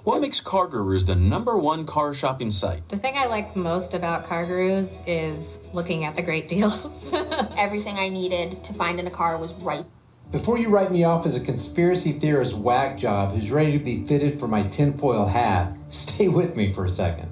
What makes CarGurus the #1 car shopping site? The thing I like most about CarGurus is looking at the great deals. Everything I needed to find in a car was right. Before you write me off as a conspiracy theorist whack job who's ready to be fitted for my tinfoil hat, stay with me for a second.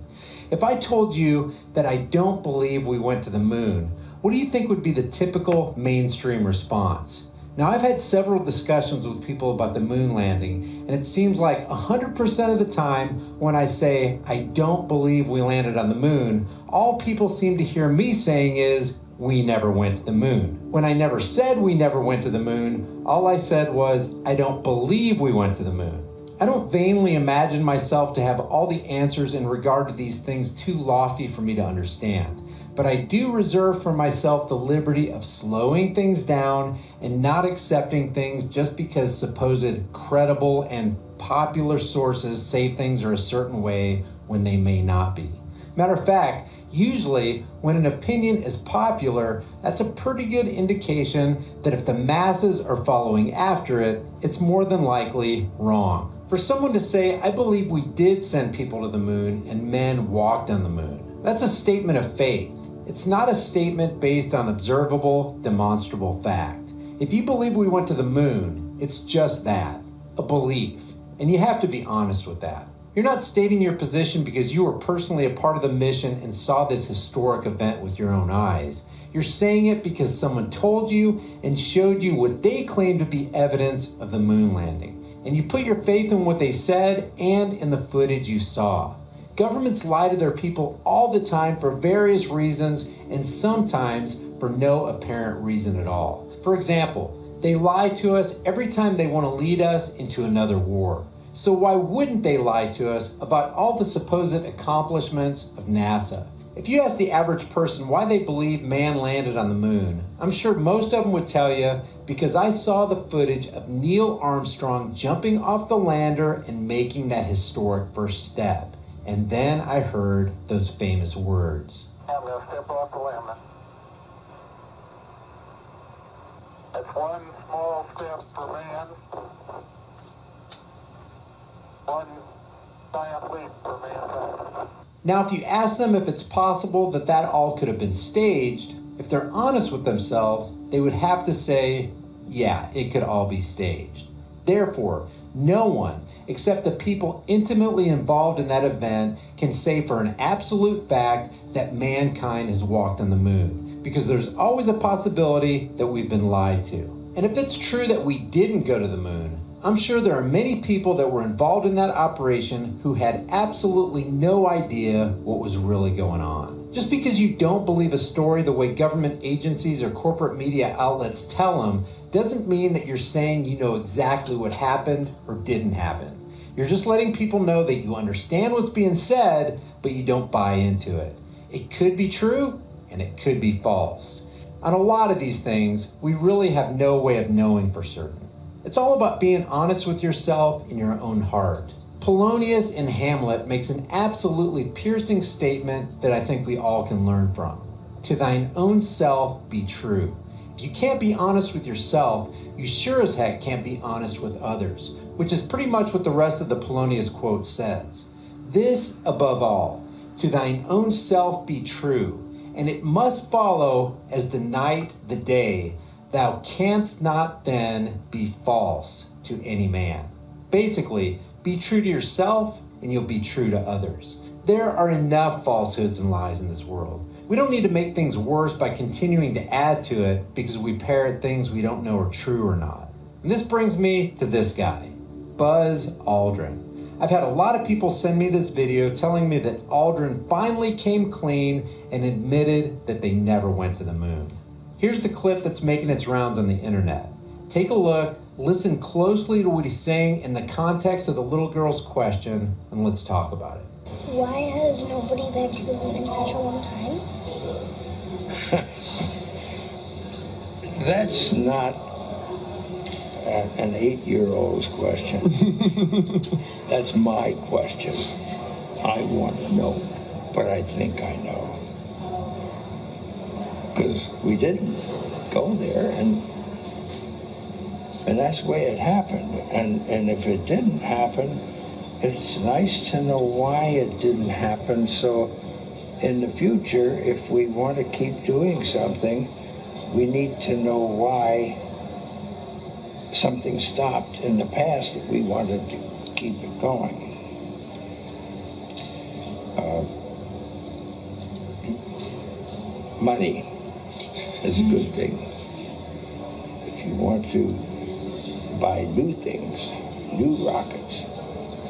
If I told you that I don't believe we went to the moon, what do you think would be the typical mainstream response? Now, I've had several discussions with people about the moon landing, and it seems like 100% of the time when I say I don't believe we landed on the moon, all people seem to hear me saying is, we never went to the moon. When I never said we never went to the moon, all I said was, I don't believe we went to the moon. I don't vainly imagine myself to have all the answers in regard to these things too lofty for me to understand. But I do reserve for myself the liberty of slowing things down and not accepting things just because supposed credible and popular sources say things are a certain way when they may not be. Matter of fact, usually when an opinion is popular, that's a pretty good indication that if the masses are following after it, it's more than likely wrong. For someone to say, I believe we did send people to the moon and men walked on the moon, that's a statement of faith. It's not a statement based on observable, demonstrable fact. If you believe we went to the moon, it's just that, a belief. And you have to be honest with that. You're not stating your position because you were personally a part of the mission and saw this historic event with your own eyes. You're saying it because someone told you and showed you what they claim to be evidence of the moon landing. And you put your faith in what they said and in the footage you saw. Governments lie to their people all the time for various reasons and sometimes for no apparent reason at all. For example, they lie to us every time they want to lead us into another war. So why wouldn't they lie to us about all the supposed accomplishments of NASA? If you ask the average person why they believe man landed on the moon, I'm sure most of them would tell you, because I saw the footage of Neil Armstrong jumping off the lander and making that historic first step. And then I heard those famous words. I'm going to step off the limb. That's one small step for man, one giant leap for mankind. Now, if you ask them if it's possible that that all could have been staged, if they're honest with themselves, they would have to say, yeah, it could all be staged. Therefore, no one, except the people intimately involved in that event, can say for an absolute fact that mankind has walked on the moon, because there's always a possibility that we've been lied to. And if it's true that we didn't go to the moon, I'm sure there are many people that were involved in that operation who had absolutely no idea what was really going on. Just because you don't believe a story the way government agencies or corporate media outlets tell them doesn't mean that you're saying you know exactly what happened or didn't happen. You're just letting people know that you understand what's being said, but you don't buy into it. It could be true, and it could be false. On a lot of these things, we really have no way of knowing for certain. It's all about being honest with yourself in your own heart. Polonius in Hamlet makes an absolutely piercing statement that I think we all can learn from. To thine own self be true. If you can't be honest with yourself, you sure as heck can't be honest with others, which is pretty much what the rest of the Polonius quote says. This above all, to thine own self be true, and it must follow as the night the day, thou canst not then be false to any man. Basically, be true to yourself and you'll be true to others. There are enough falsehoods and lies in this world. We don't need to make things worse by continuing to add to it because we parrot things we don't know are true or not. And this brings me to this guy, Buzz Aldrin. I've had a lot of people send me this video telling me that Aldrin finally came clean and admitted that they never went to the moon. Here's the clip that's making its rounds on the internet. Take a look, listen closely to what he's saying in the context of the little girl's question, and let's talk about it. Why has nobody been to the moon in such a long time? That's not an 8-year-old's question. That's my question. I want to know, but I think I know. Because we didn't go there, and that's the way it happened. And if it didn't happen, it's nice to know why it didn't happen, so in the future, if we want to keep doing something, we need to know why something stopped in the past that we wanted to keep it going. Money is a good thing. If you want to buy new things, new rockets,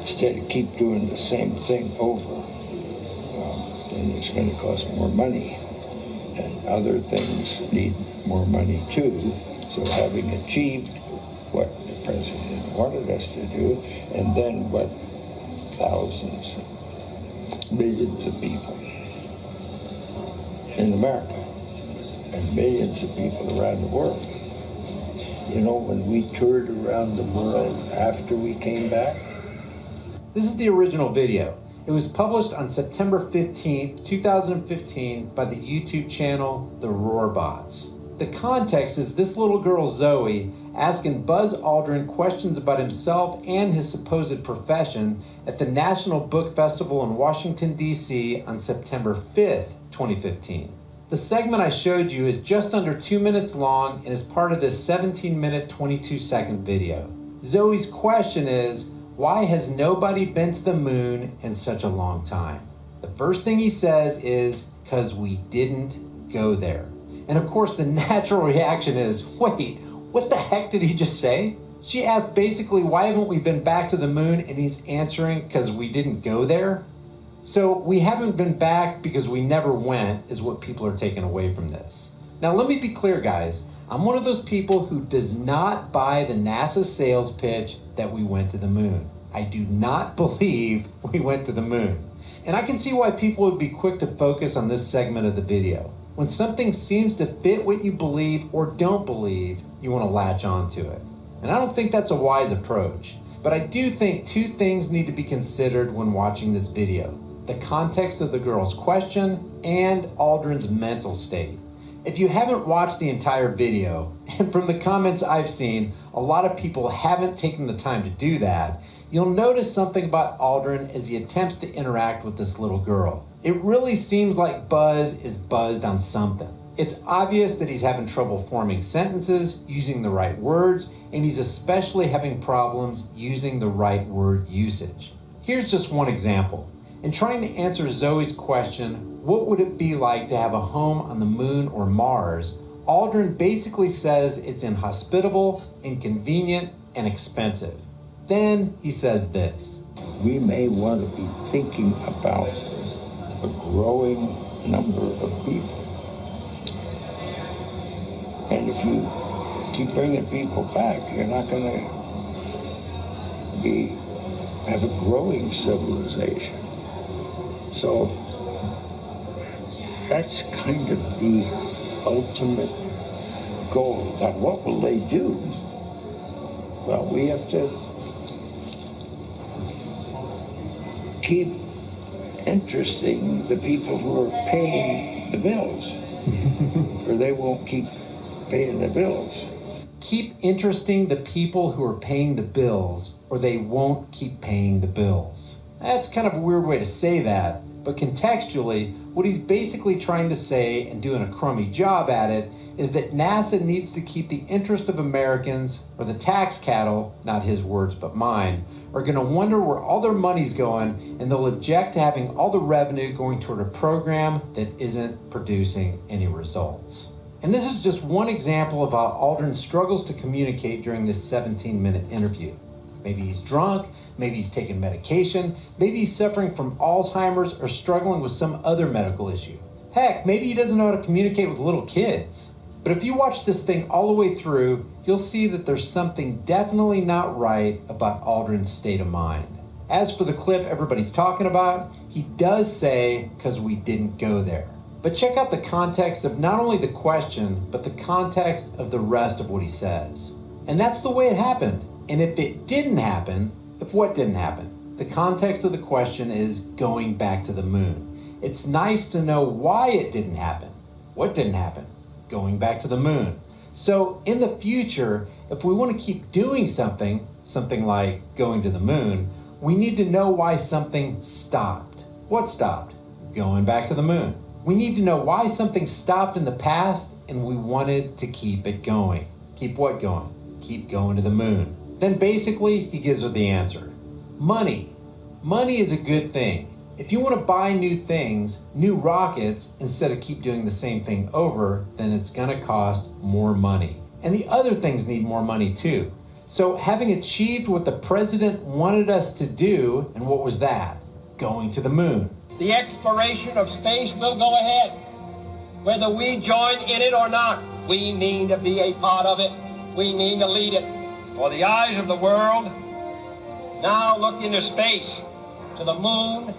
instead of keep doing the same thing over. Then it's going to cost more money. And other things need more money too. So having achieved what the president wanted us to do, and then what thousands, millions of people in America and millions of people around the world. You know, when we toured around the world after we came back. This is the original video. It was published on September 15th, 2015 by the YouTube channel The Roarbots. The context is this little girl Zoe asking Buzz Aldrin questions about himself and his supposed profession at the National Book Festival in Washington, D.C. on September 5th, 2015. The segment I showed you is just under 2 minutes long and is part of this 17-minute, 22-second video. Zoe's question is, why has nobody been to the moon in such a long time? The first thing he says is, because we didn't go there. And of course, the natural reaction is, wait, what the heck did he just say? She asked basically, why haven't we been back to the moon? And he's answering, because we didn't go there. So we haven't been back because we never went, is what people are taking away from this. Now, let me be clear, guys. I'm one of those people who does not buy the NASA sales pitch that we went to the moon. I do not believe we went to the moon. And I can see why people would be quick to focus on this segment of the video. When something seems to fit what you believe or don't believe, you want to latch onto it. And I don't think that's a wise approach. But I do think two things need to be considered when watching this video: the context of the girl's question and Aldrin's mental state. If you haven't watched the entire video, and from the comments I've seen, a lot of people haven't taken the time to do that, you'll notice something about Aldrin as he attempts to interact with this little girl. It really seems like Buzz is buzzed on something. It's obvious that he's having trouble forming sentences, using the right words, and he's especially having problems using the right word usage. Here's just one example. In trying to answer Zoe's question, what would it be like to have a home on the moon or Mars, Aldrin basically says it's inhospitable, inconvenient, and expensive. Then he says this: we may want to be thinking about a growing number of people. And if you keep bringing people back, you're not going to have a growing civilization. So that's kind of the ultimate goal. Now, what will they do? Well, we have to keep interesting the people who are paying the bills, or they won't keep paying the bills. Keep interesting the people who are paying the bills, or they won't keep paying the bills. That's kind of a weird way to say that, but contextually, what he's basically trying to say, and doing a crummy job at it, is that NASA needs to keep the interest of Americans, or the tax cattle, not his words but mine, are going to wonder where all their money's going, and they'll object to having all the revenue going toward a program that isn't producing any results. And this is just one example of how Aldrin struggles to communicate during this 17-minute interview. Maybe he's drunk, maybe he's taking medication, maybe he's suffering from Alzheimer's or struggling with some other medical issue. Heck, maybe he doesn't know how to communicate with little kids. But if you watch this thing all the way through, you'll see that there's something definitely not right about Aldrin's state of mind. As for the clip everybody's talking about, he does say, because we didn't go there. But check out the context of not only the question, but the context of the rest of what he says. And that's the way it happened. And if it didn't happen, if what didn't happen? The context of the question is going back to the moon. It's nice to know why it didn't happen. What didn't happen? Going back to the moon. So in the future, if we want to keep doing something like going to the moon, we need to know why something stopped. What stopped? Going back to the moon. We need to know why something stopped in the past and we wanted to keep it going. Keep what going? Keep going to the moon. Then basically, he gives her the answer. Money. Money is a good thing. If you want to buy new things, new rockets, instead of keep doing the same thing over, then it's going to cost more money. And the other things need more money too. So having achieved what the president wanted us to do, and what was that? Going to the moon. The exploration of space will go ahead. Whether we join in it or not, we mean to be a part of it. We mean to lead it. For the eyes of the world now look into space, to the moon,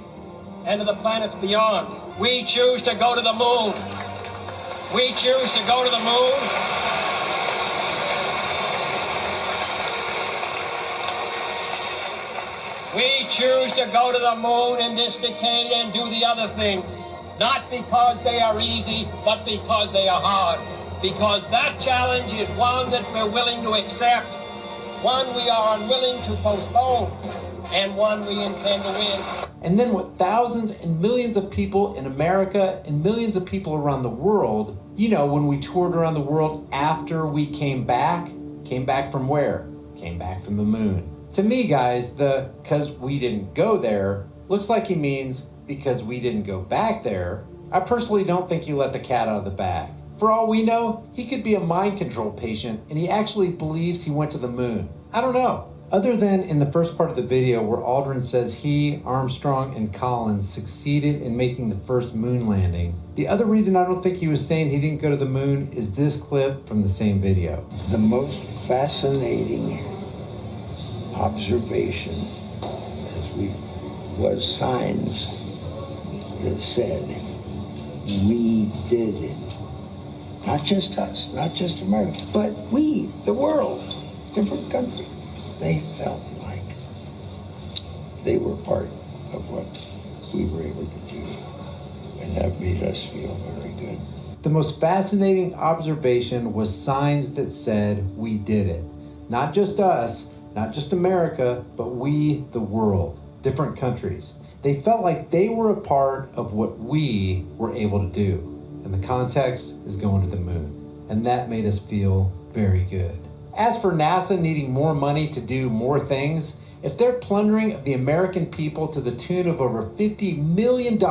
and to the planets beyond. We choose to go to the moon. We choose to go to the moon. We choose to go to the moon in this decade and do the other things, not because they are easy, but because they are hard. Because that challenge is one that we're willing to accept, one we are unwilling to postpone, and one we intend to win. And then what thousands and millions of people in America and millions of people around the world, you know, when we toured around the world after we came back from where? Came back from the moon. To me, guys, the "'cause we didn't go there" looks like he means because we didn't go back there. I personally don't think he let the cat out of the bag. For all we know, he could be a mind control patient and he actually believes he went to the moon. I don't know. Other than in the first part of the video where Aldrin says he, Armstrong, and Collins succeeded in making the first moon landing, the other reason I don't think he was saying he didn't go to the moon is this clip from the same video. The most fascinating observation was signs that said, we did it. Not just us, not just America, but we, the world, different countries. They felt like they were part of what we were able to do. And that made us feel very good. The most fascinating observation was signs that said we did it. Not just us, not just America, but we, the world, different countries. They felt like they were a part of what we were able to do. And the context is going to the moon. And that made us feel very good. As for NASA needing more money to do more things, if they're plundering of the American people to the tune of over $50 million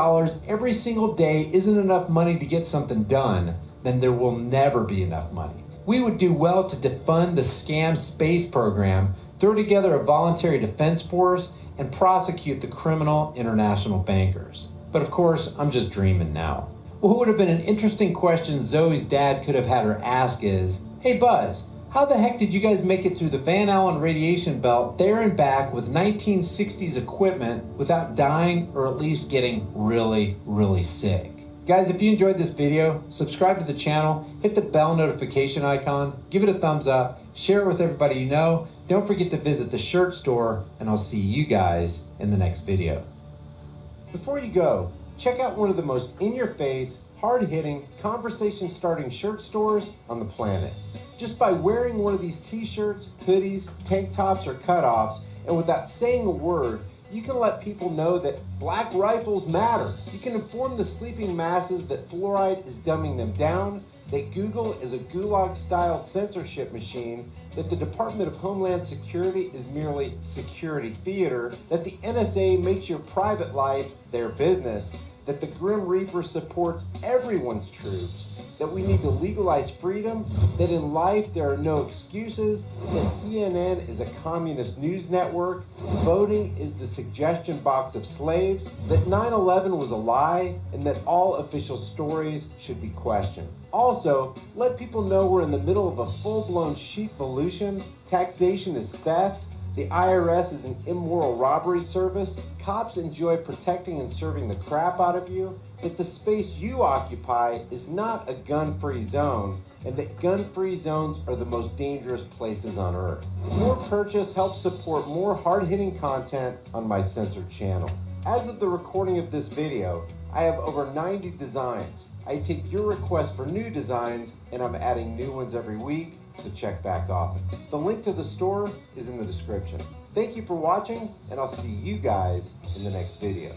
every single day isn't enough money to get something done, then there will never be enough money. We would do well to defund the scam space program, throw together a voluntary defense force, and prosecute the criminal international bankers. But of course, I'm just dreaming now. What would have been an interesting question Zoe's dad could have had her ask is, "Hey Buzz, how the heck did you guys make it through the Van Allen radiation belt there and back with 1960s equipment without dying or at least getting really, really sick?" Guys, if you enjoyed this video, subscribe to the channel, hit the bell notification icon, give it a thumbs up, share it with everybody you know. Don't forget to visit the shirt store, and I'll see you guys in the next video. Before you go, check out one of the most in-your-face, hard-hitting, conversation-starting shirt stores on the planet. Just by wearing one of these t-shirts, hoodies, tank tops, or cutoffs, and without saying a word, you can let people know that black rifles matter. You can inform the sleeping masses that fluoride is dumbing them down, that Google is a gulag-style censorship machine, that the Department of Homeland Security is merely security theater, that the NSA makes your private life their business, that the Grim Reaper supports everyone's troops, that we need to legalize freedom, that in life there are no excuses, that CNN is a communist news network, voting is the suggestion box of slaves, that 9/11 was a lie, and that all official stories should be questioned. Also, let people know we're in the middle of a full-blown sheep-volution, taxation is theft, the IRS is an immoral robbery service, cops enjoy protecting and serving the crap out of you, that the space you occupy is not a gun-free zone, and that gun-free zones are the most dangerous places on earth. Your purchase helps support more hard-hitting content on my censored channel. As of the recording of this video, I have over 90 designs. I take your requests for new designs, and I'm adding new ones every week, so check back often. The link to the store is in the description. Thank you for watching, and I'll see you guys in the next video.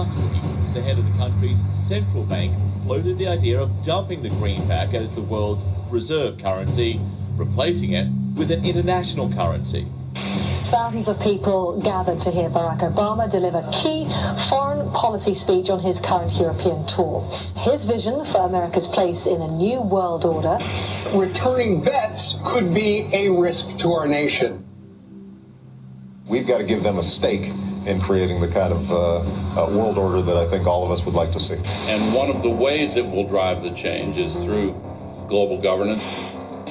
Last week, the head of the country's central bank floated the idea of dumping the greenback as the world's reserve currency, replacing it with an international currency. Thousands of people gathered to hear Barack Obama deliver key foreign policy speech on his current European tour. His vision for America's place in a new world order. Returning vets could be a risk to our nation. We've got to give them a stake in creating the kind of world order that I think all of us would like to see. And one of the ways it will drive the change is through global governance.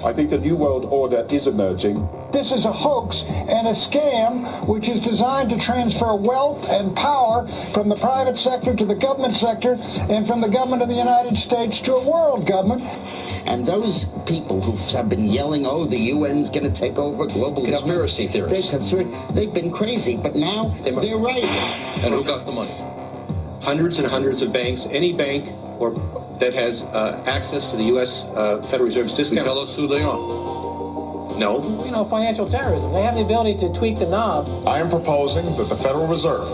I think the new world order is emerging. This is a hoax and a scam which is designed to transfer wealth and power from the private sector to the government sector and from the government of the United States to a world government. And those people who have been yelling, oh, the UN's going to take over global conspiracy government. theorists. They've been crazy, but now they're right. And who got the money? Hundreds and hundreds of banks. Any bank that has access to the U.S. Federal Reserve's discount. Tell us who they are. No. You know, financial terrorism. They have the ability to tweak the knob. I am proposing that the Federal Reserve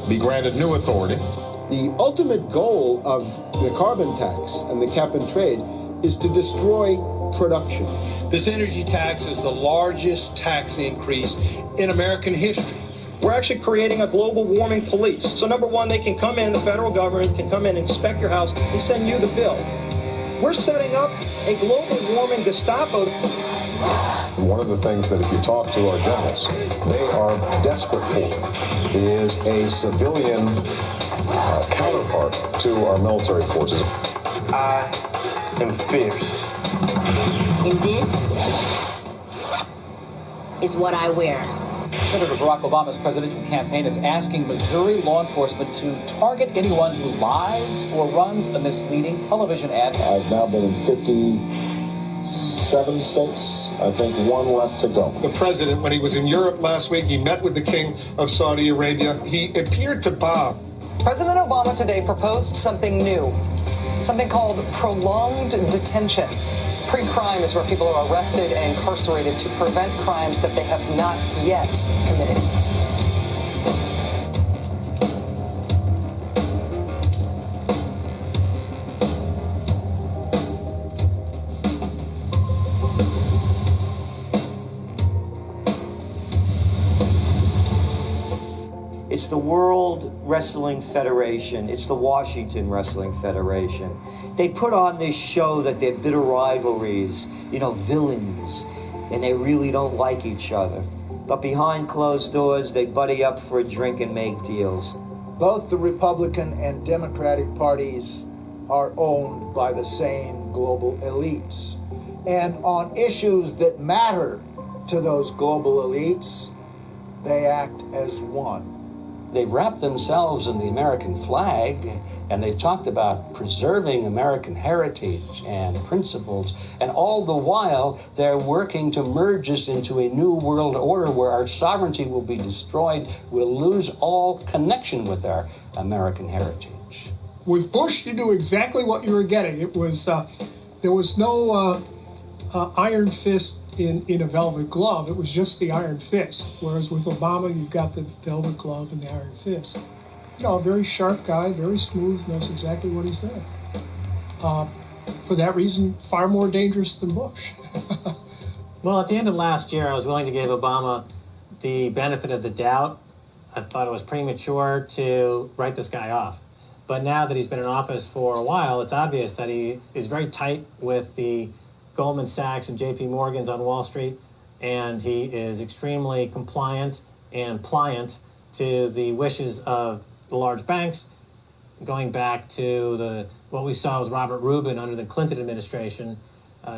be granted new authority. The ultimate goal of the carbon tax and the cap and trade is to destroy production. This energy tax is the largest tax increase in American history. We're actually creating a global warming police. So number one, they can come in, the federal government can come in, inspect your house, and send you the bill. We're setting up a global warming Gestapo. One of the things that if you talk to our generals, they are desperate for is a civilian counterpart to our military forces. I am fierce. And this is what I wear. Senator Barack Obama's presidential campaign is asking Missouri law enforcement to target anyone who lies or runs a misleading television ad. I've now been in 57 states. I think one left to go. The president, when he was in Europe last week, he met with the king of Saudi Arabia. He appeared to bow. President Obama today proposed something new, something called prolonged detention. Pre-crime is where people are arrested and incarcerated to prevent crimes that they have not yet committed. It's the World Wrestling Federation. It's the Washington Wrestling Federation. They put on this show that they're bitter rivalries, villains, and they really don't like each other. But behind closed doors, they buddy up for a drink and make deals. Both the Republican and Democratic parties are owned by the same global elites. And on issues that matter to those global elites, they act as one. They've wrapped themselves in the American flag, and they've talked about preserving American heritage and principles, and all the while they're working to merge us into a new world order where our sovereignty will be destroyed. We'll lose all connection with our American heritage. With Bush, you knew exactly what you were getting. It was there was no iron fist in a velvet glove. It was just the iron fist. Whereas with Obama, you've got the velvet glove and the iron fist. A very sharp guy, very smooth, knows exactly what he's doing. For that reason, far more dangerous than Bush. Well, at the end of last year, I was willing to give Obama the benefit of the doubt. I thought it was premature to write this guy off. But now that he's been in office for a while, it's obvious that he is very tight with the Goldman Sachs and JP Morgan's on Wall Street, and he is extremely compliant and pliant to the wishes of the large banks, going back to what we saw with Robert Rubin under the Clinton administration,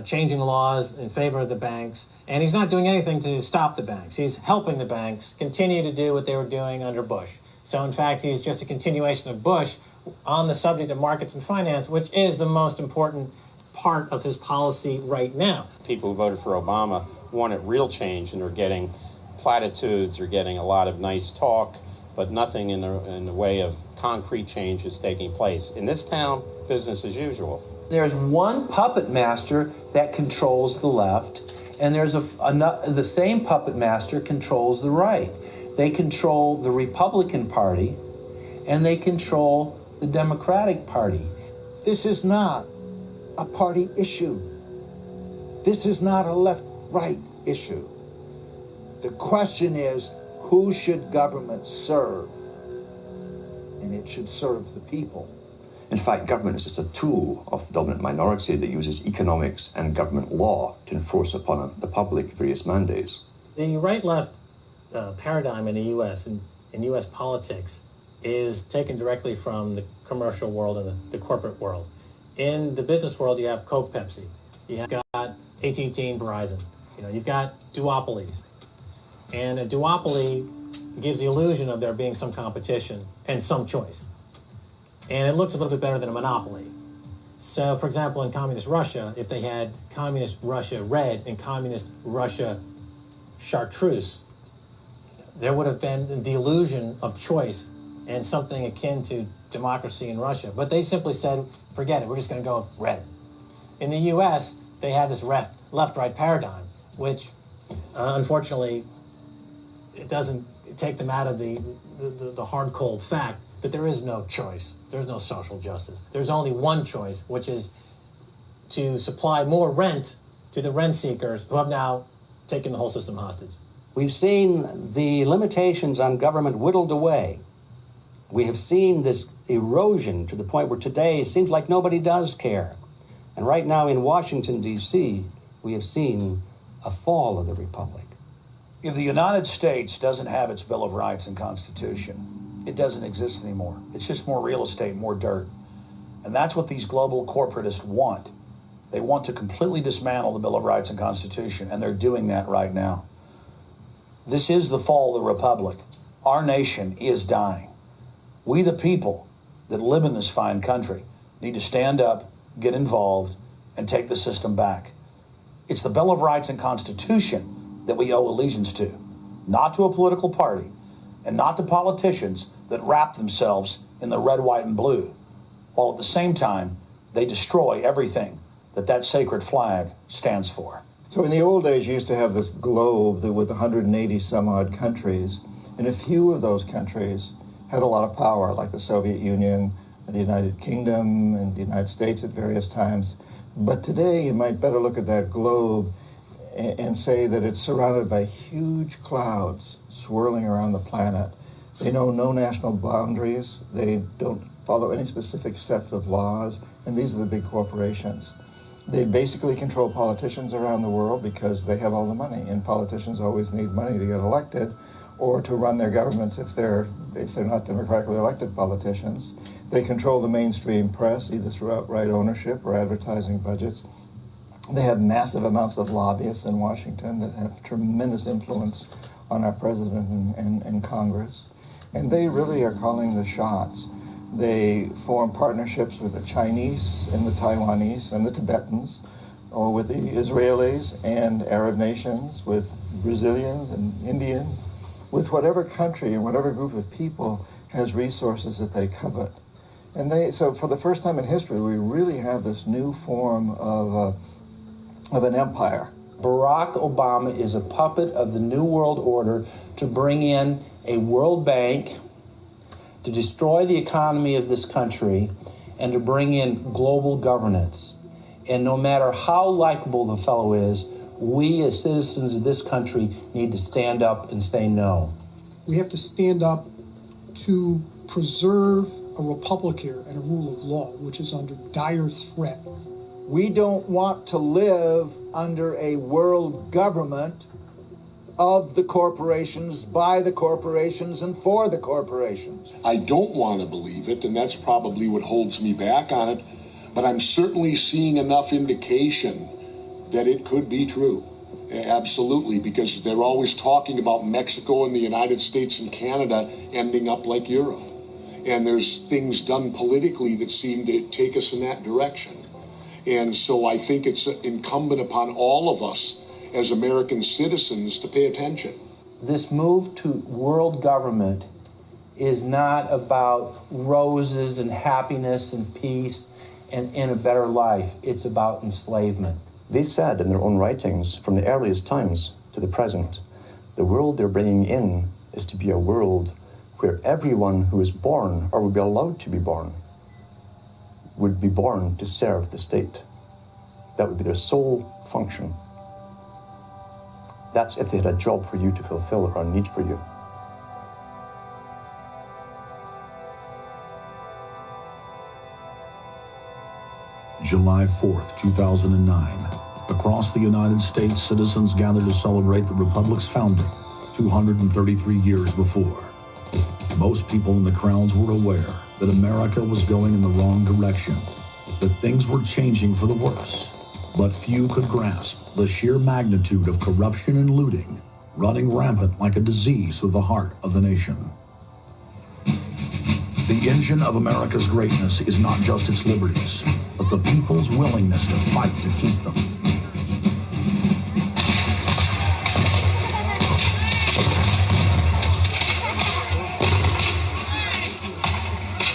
changing laws in favor of the banks. And he's not doing anything to stop the banks. He's helping the banks continue to do what they were doing under Bush. So, in fact, he's just a continuation of Bush on the subject of markets and finance, which is the most important part of his policy right now. People who voted for Obama wanted real change, and they're getting platitudes, they're getting a lot of nice talk, but nothing in the way of concrete change is taking place. In this town, business as usual. There's one puppet master that controls the left, and there's the same puppet master controls the right. They control the Republican Party, and they control the Democratic Party. This is not a party issue. This is not a left-right issue. The question is, who should government serve? And it should serve the people. In fact, government is just a tool of the dominant minority that uses economics and government law to enforce upon the public various mandates. The right-left paradigm in the U.S. and in U.S. politics is taken directly from the commercial world and the corporate world. In the business world, you have Coke, Pepsi. You have got AT&T and Verizon. You've got duopolies. And a duopoly gives the illusion of there being some competition and some choice. And it looks a little bit better than a monopoly. So, for example, in communist Russia, if they had communist Russia red and communist Russia chartreuse, there would have been the illusion of choice and something akin to democracy in Russia. But they simply said, forget it, we're just going to go with red. In the U.S., they have this left-right paradigm, which, unfortunately, it doesn't take them out of the hard, cold fact that there is no choice. There's no social justice. There's only one choice, which is to supply more rent to the rent seekers who have now taken the whole system hostage. We've seen the limitations on government whittled away. We have seen this erosion to the point where today it seems like nobody does care. And right now in Washington, D.C., we have seen a fall of the republic. If the United States doesn't have its Bill of Rights and Constitution, it doesn't exist anymore. It's just more real estate, more dirt. And that's what these global corporatists want. They want to completely dismantle the Bill of Rights and Constitution, and they're doing that right now. This is the fall of the republic. Our nation is dying. We, the people that live in this fine country, need to stand up, get involved, and take the system back. It's the Bill of Rights and Constitution that we owe allegiance to, not to a political party, and not to politicians that wrap themselves in the red, white, and blue, while at the same time they destroy everything that sacred flag stands for. So in the old days, you used to have this globe with 180 some odd countries, and a few of those countries had a lot of power, like the Soviet Union, the United Kingdom, and the United States at various times. But today, you might better look at that globe and say that it's surrounded by huge clouds swirling around the planet. They know no national boundaries. They don't follow any specific sets of laws, and these are the big corporations. They basically control politicians around the world because they have all the money, and politicians always need money to get elected or to run their governments if they're not democratically elected politicians. They control the mainstream press, either through outright ownership or advertising budgets. They have massive amounts of lobbyists in Washington that have tremendous influence on our president and Congress. And they really are calling the shots. They form partnerships with the Chinese and the Taiwanese and the Tibetans, or with the Israelis and Arab nations, with Brazilians and Indians, with whatever country and whatever group of people has resources that they covet. And so for the first time in history, we really have this new form of an empire. Barack Obama is a puppet of the New World Order to bring in a World Bank, to destroy the economy of this country, and to bring in global governance. And no matter how likable the fellow is, we as citizens of this country need to stand up and say no. We have to stand up to preserve a republic here and a rule of law, which is under dire threat. We don't want to live under a world government of the corporations, by the corporations, and for the corporations. I don't want to believe it, and that's probably what holds me back on it, but I'm certainly seeing enough indication that it could be true. Absolutely, because they're always talking about Mexico and the United States and Canada ending up like Europe. And there's things done politically that seem to take us in that direction. And so I think it's incumbent upon all of us as American citizens to pay attention. This move to world government is not about roses and happiness and peace and a better life. It's about enslavement. They said in their own writings, from the earliest times to the present, the world they're bringing in is to be a world where everyone who is born, or would be allowed to be born, would be born to serve the state. That would be their sole function. That's if they had a job for you to fulfill or a need for you. July 4th, 2009. Across the United States, citizens gathered to celebrate the Republic's founding 233 years before. Most people in the crowds were aware that America was going in the wrong direction, that things were changing for the worse. But few could grasp the sheer magnitude of corruption and looting running rampant like a disease through the heart of the nation. The engine of America's greatness is not just its liberties, but the people's willingness to fight to keep them.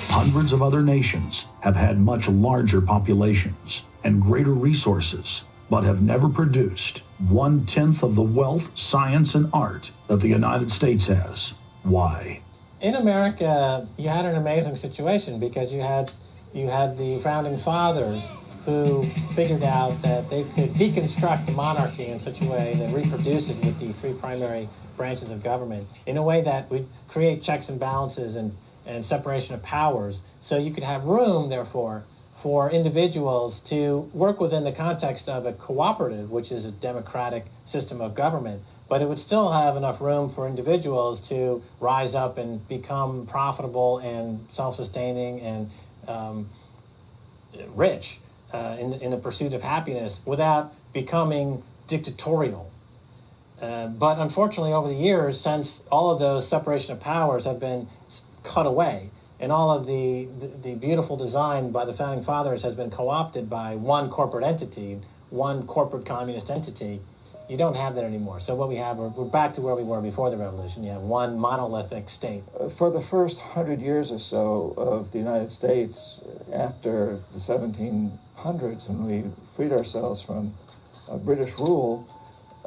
Hundreds of other nations have had much larger populations and greater resources, but have never produced 1/10 of the wealth, science, and art that the United States has. Why? In America, you had an amazing situation because you had the founding fathers who figured out that they could deconstruct the monarchy in such a way that reproduce it with the three primary branches of government in a way that would create checks and balances and separation of powers. So you could have room, therefore, for individuals to work within the context of a cooperative, which is a democratic system of government. But it would still have enough room for individuals to rise up and become profitable and self-sustaining and rich in the pursuit of happiness without becoming dictatorial. But unfortunately, over the years, since all of those separation of powers have been cut away, and all of the beautiful design by the founding fathers has been co-opted by one corporate entity, one corporate communist entity, you don't have that anymore. So what we have, we're back to where we were before the revolution. You have one monolithic state. For the first 100 years or so of the United States, after the 1700s, when we freed ourselves from British rule,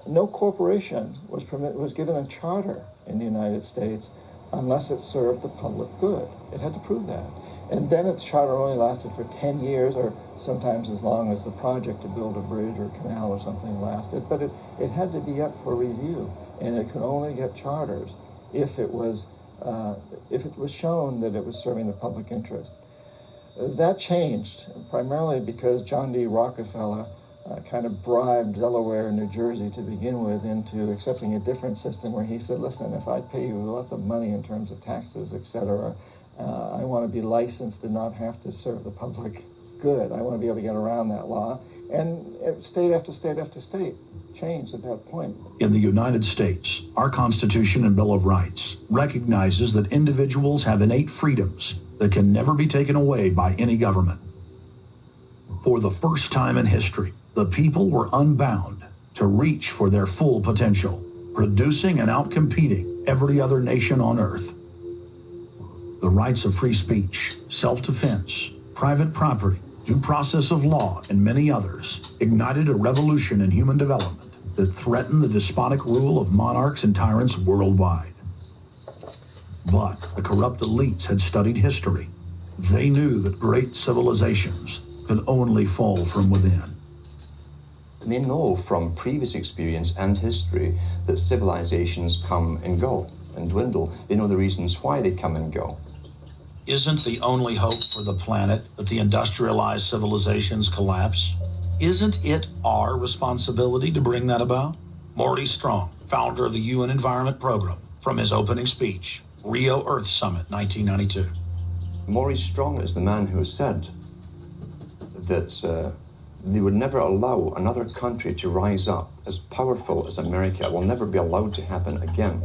no corporation was given a charter in the United States unless it served the public good. It had to prove that. And then its charter only lasted for 10 years, or sometimes as long as the project to build a bridge or canal or something lasted. But it had to be up for review, and it could only get charters if it was shown that it was serving the public interest. That changed, primarily because John D. Rockefeller kind of bribed Delaware and New Jersey to begin with into accepting a different system where he said, listen, if I pay you lots of money in terms of taxes, etc., I want to be licensed and not have to serve the public good. I want to be able to get around that law. And state after state after state changed at that point. In the United States, our Constitution and Bill of Rights recognizes that individuals have innate freedoms that can never be taken away by any government. For the first time in history, the people were unbound to reach for their full potential, producing and outcompeting every other nation on earth. The rights of free speech, self-defense, private property, due process of law, and many others ignited a revolution in human development that threatened the despotic rule of monarchs and tyrants worldwide. But the corrupt elites had studied history. They knew that great civilizations could only fall from within. They know from previous experience and history that civilizations come and go and dwindle. They know the reasons why they come and go. Isn't the only hope for the planet that the industrialized civilizations collapse? Isn't it our responsibility to bring that about? Maurice Strong, founder of the UN Environment Program, from his opening speech, Rio Earth Summit, 1992. Maurice Strong is the man who said that they would never allow another country to rise up as powerful as America. It will never be allowed to happen again.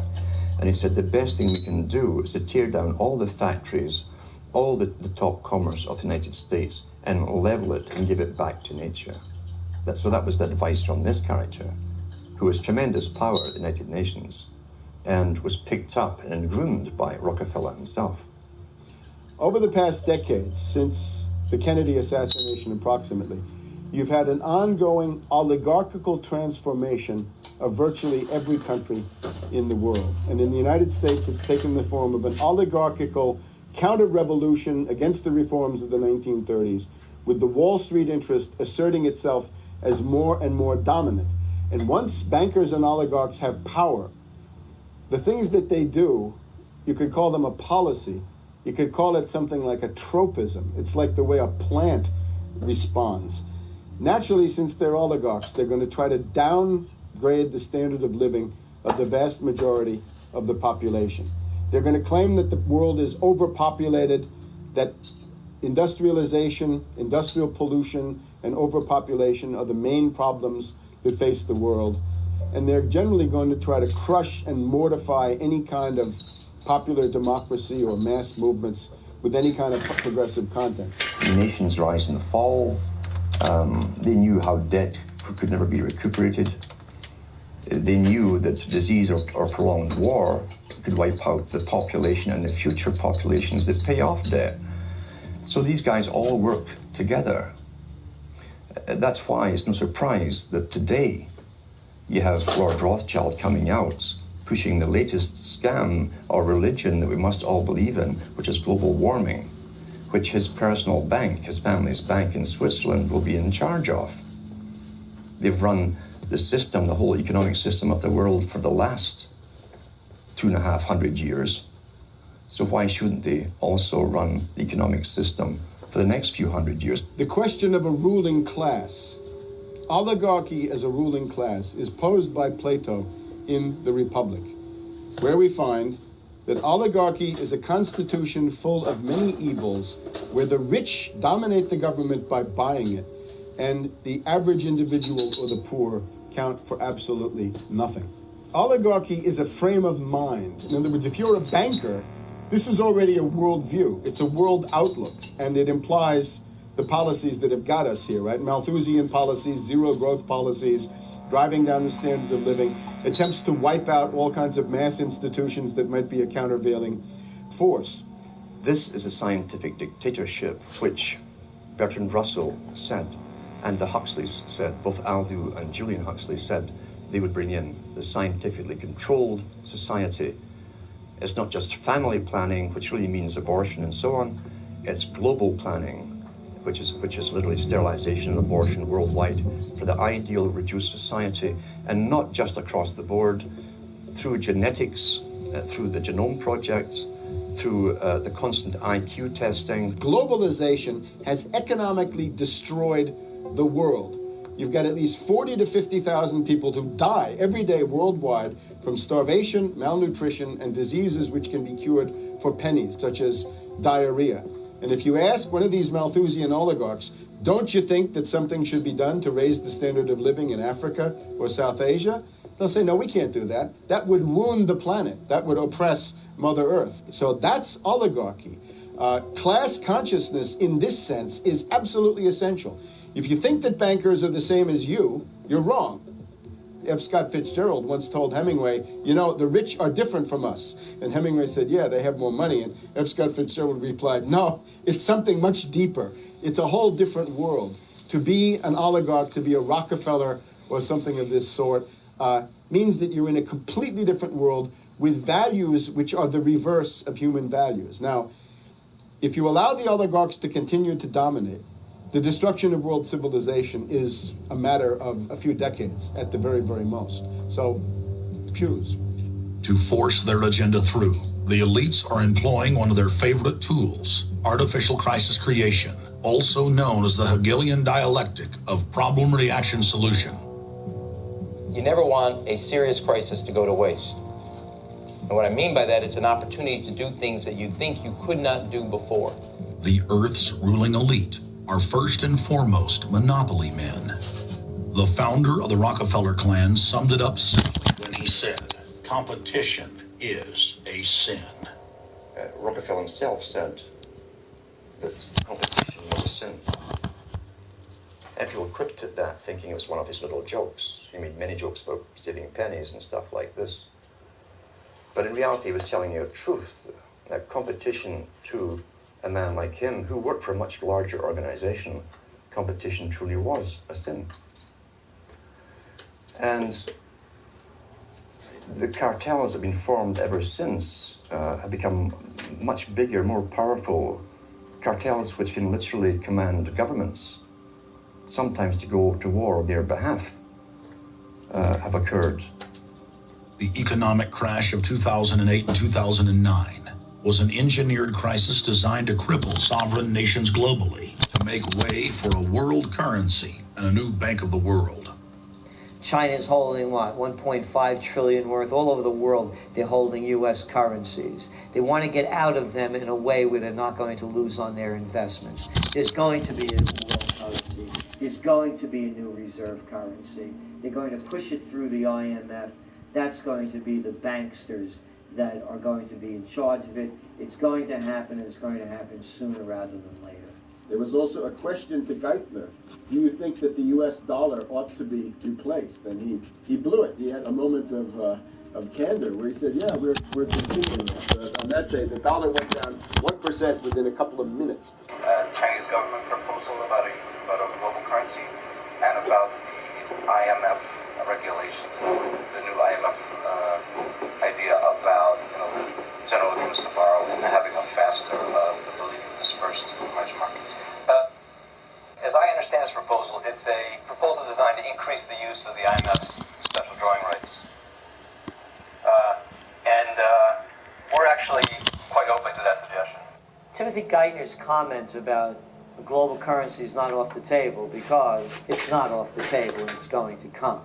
And he said the best thing we can do is to tear down all the factories, all the top commerce of the United States, and level it and give it back to nature. So that was the advice from this character, who has tremendous power at the United Nations and was picked up and groomed by Rockefeller himself. Over the past decades, since the Kennedy assassination approximately, you've had an ongoing oligarchical transformation of virtually every country in the world. And in the United States, it's taken the form of an oligarchical counter-revolution against the reforms of the 1930s, with the Wall Street interest asserting itself as more and more dominant. And once bankers and oligarchs have power, the things that they do, you could call them a policy. You could call it something like a tropism. It's like the way a plant responds. Naturally, since they're oligarchs, they're going to try to downgrade the standard of living of the vast majority of the population. They're going to claim that the world is overpopulated, that industrialization, industrial pollution, and overpopulation are the main problems that face the world. And they're generally going to try to crush and mortify any kind of popular democracy or mass movements with any kind of progressive content. Nations rise and fall. They knew how debt could never be recuperated. They knew that disease or prolonged war could wipe out the population and the future populations that pay off debt. So these guys all work together. That's why it's no surprise that today you have Lord Rothschild coming out, pushing the latest scam or religion that we must all believe in, which is global warming, which his personal bank, his family's bank in Switzerland, will be in charge of. They've run the system, the whole economic system of the world for the last 250 years. So why shouldn't they also run the economic system for the next few hundred years? The question of a ruling class, oligarchy as a ruling class, is posed by Plato in the Republic, where we find that oligarchy is a constitution full of many evils, where the rich dominate the government by buying it, and the average individual or the poor count for absolutely nothing. Oligarchy is a frame of mind. In other words, if you're a banker, this is already a worldview. It's a world outlook, and it implies the policies that have got us here, right? Malthusian policies, zero growth policies, driving down the standard of living, attempts to wipe out all kinds of mass institutions that might be a countervailing force. This is a scientific dictatorship, which Bertrand Russell said, and the Huxleys said, both Aldous and Julian Huxley said they would bring in the scientifically controlled society. It's not just family planning, which really means abortion and so on. It's global planning, which is literally sterilization and abortion worldwide for the ideal reduced society, and not just across the board, through genetics, through the Genome Project, through the constant IQ testing. Globalization has economically destroyed the world. You've got at least 40 to 50,000 people who die every day worldwide from starvation, malnutrition, and diseases which can be cured for pennies, such as diarrhea. And if you ask one of these Malthusian oligarchs, don't you think that something should be done to raise the standard of living in Africa or South Asia? They'll say, no, we can't do that. That would wound the planet. That would oppress Mother Earth. So that's oligarchy. Class consciousness in this sense is absolutely essential. If you think that bankers are the same as you, you're wrong. F. Scott Fitzgerald once told Hemingway, you know, the rich are different from us. And Hemingway said, yeah, they have more money. And F. Scott Fitzgerald replied, no, it's something much deeper. It's a whole different world. To be an oligarch, to be a Rockefeller or something of this sort, means that you're in a completely different world with values which are the reverse of human values. Now, if you allow the oligarchs to continue to dominate, the destruction of world civilization is a matter of a few decades at the very, very most. So, choose. To force their agenda through, the elites are employing one of their favorite tools, artificial crisis creation, also known as the Hegelian dialectic of problem-reaction-solution. You never want a serious crisis to go to waste. And what I mean by that, it's an opportunity to do things that you think you could not do before. The Earth's ruling elite are first and foremost monopoly men. The founder of the Rockefeller clan summed it up simply when he said, competition is a sin. Rockefeller himself said that competition was a sin. And people quipped at that, thinking it was one of his little jokes. He made many jokes about saving pennies and stuff like this. But in reality, he was telling you a truth, that competition to a man like him, who worked for a much larger organization competition truly was a sin. And the cartels that have been formed ever since have become much bigger, more powerful cartels which can literally command governments, sometimes to go to war on their behalf, have occurred. The economic crash of 2008 and 2009 was an engineered crisis designed to cripple sovereign nations globally to make way for a world currency and a new Bank of the World. China's holding what, 1.5 trillion worth all over the world. They're holding U.S. currencies. They want to get out of them in a way where they're not going to lose on their investments. There's going to be a world currency. There's going to be a new reserve currency. They're going to push it through the IMF. That's going to be the banksters that are going to be in charge of it. It's going to happen, and it's going to happen sooner rather than later. There was also a question to Geithner. Do you think that the U.S. dollar ought to be replaced? And he blew it. He had a moment of candor where he said, yeah, we're continuing this. On that day, the dollar went down 1% within a couple of minutes. Chinese government proposal about a global currency and about the IMF regulations, the new IMF idea about the general agreements to borrow and having a faster ability to disperse to emerging markets. As I understand this proposal, it's a proposal designed to increase the use of the IMF's special drawing rights. We're actually quite open to that suggestion. Timothy Geithner's comment about the global currency is not off the table because it's not off the table and it's going to come.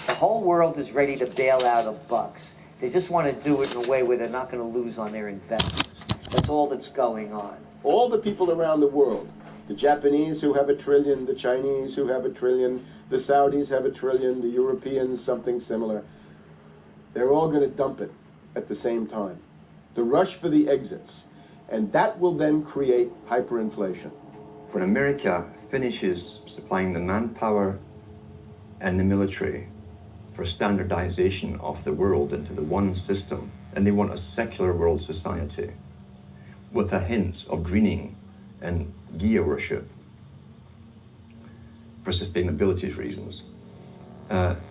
The whole world is ready to bail out of bucks. They just want to do it in a way where they're not going to lose on their investments. That's all that's going on. All the people around the world, the Japanese who have $1 trillion, the Chinese who have $1 trillion, the Saudis have $1 trillion, the Europeans something similar, they're all going to dump it at the same time. The rush for the exits. And that will then create hyperinflation. When America finishes supplying the manpower and the military for standardization of the world into the one system, and they want a secular world society with a hint of greening and Gaia worship for sustainability reasons,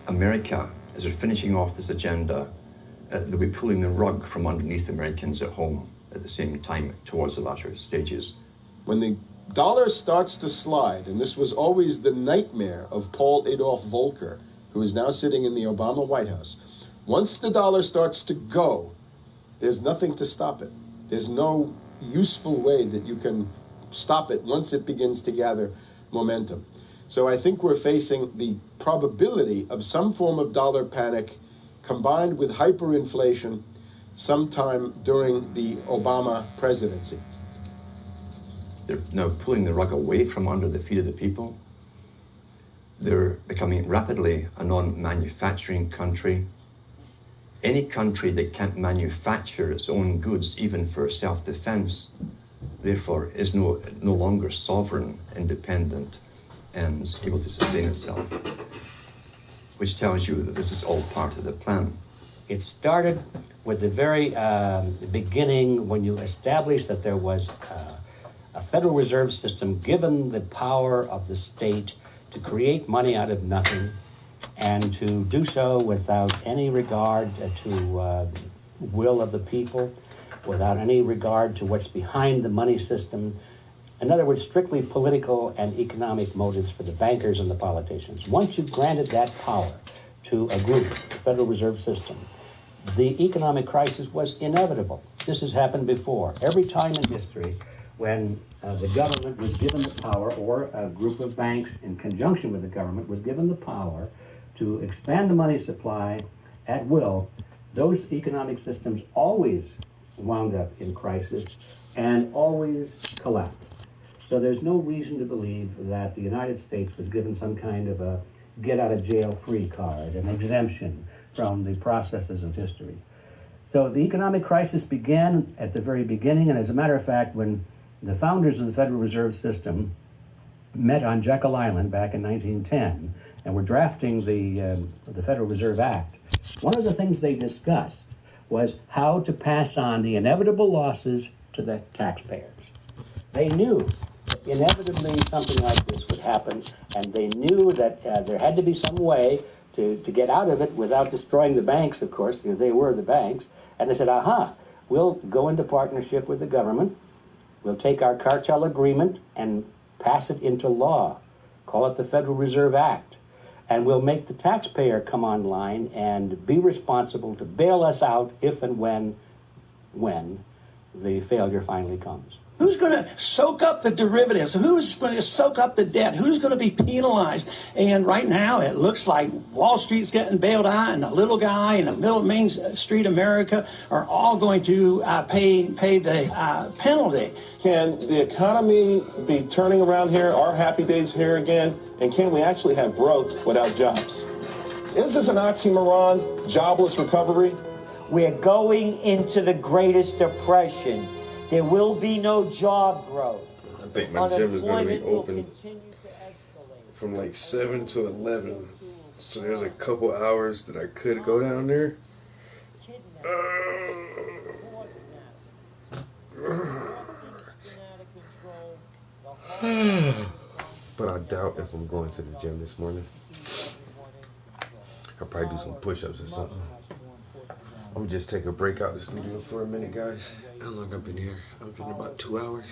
America, as they're finishing off this agenda, they'll be pulling the rug from underneath Americans at home at the same time towards the latter stages. When the dollar starts to slide, and this was always the nightmare of Paul Adolph Volcker, who is now sitting in the Obama White House, once the dollar starts to go, there's nothing to stop it. There's no useful way that you can stop it once it begins to gather momentum. So I think we're facing the probability of some form of dollar panic combined with hyperinflation sometime during the Obama presidency. They're now pulling the rug away from under the feet of the people. They're becoming rapidly a non-manufacturing country. Any country that can't manufacture its own goods, even for self-defense, therefore is no longer sovereign, independent, and able to sustain itself, which tells you that this is all part of the plan. It started with the very beginning when you established that there was a Federal Reserve System given the power of the state to create money out of nothing and to do so without any regard to will of the people, without any regard to what's behind the money system. In other words, strictly political and economic motives for the bankers and the politicians. Once you granted that power to a group, the Federal Reserve System, the economic crisis was inevitable. This has happened before. Every time in history when the government was given the power, or a group of banks in conjunction with the government was given the power to expand the money supply at will, those economic systems always wound up in crisis and always collapsed. So there's no reason to believe that the United States was given some kind of a get-out-of-jail-free card, an exemption from the processes of history. So the economic crisis began at the very beginning, and as a matter of fact, when the founders of the Federal Reserve System met on Jekyll Island back in 1910 and were drafting the Federal Reserve Act, one of the things they discussed was how to pass on the inevitable losses to the taxpayers. They knew Inevitably, something like this would happen, and they knew that there had to be some way to get out of it without destroying the banks, of course, because they were the banks. And they said, aha, we'll go into partnership with the government. We'll take our cartel agreement and pass it into law. Call it the Federal Reserve Act. And we'll make the taxpayer come online and be responsible to bail us out if and when the failure finally comes. Who's going to soak up the derivatives? Who's going to soak up the debt? Who's going to be penalized? And right now, it looks like Wall Street's getting bailed out, and the little guy and the middle Main Street America are all going to pay the penalty. Can the economy be turning around here? Are happy days here again? And can we actually have growth without jobs? Is this an oxymoron, jobless recovery? We're going into the greatest depression. There will be no job growth. I think my gym is going to be open from like 7 to 11. So there's a couple hours that I could go down there. But I doubt if I'm going to the gym this morning. I'll probably do some push-ups or something. I'm just take a break out of the studio for a minute, guys. How long I've been here? I've been about 2 hours.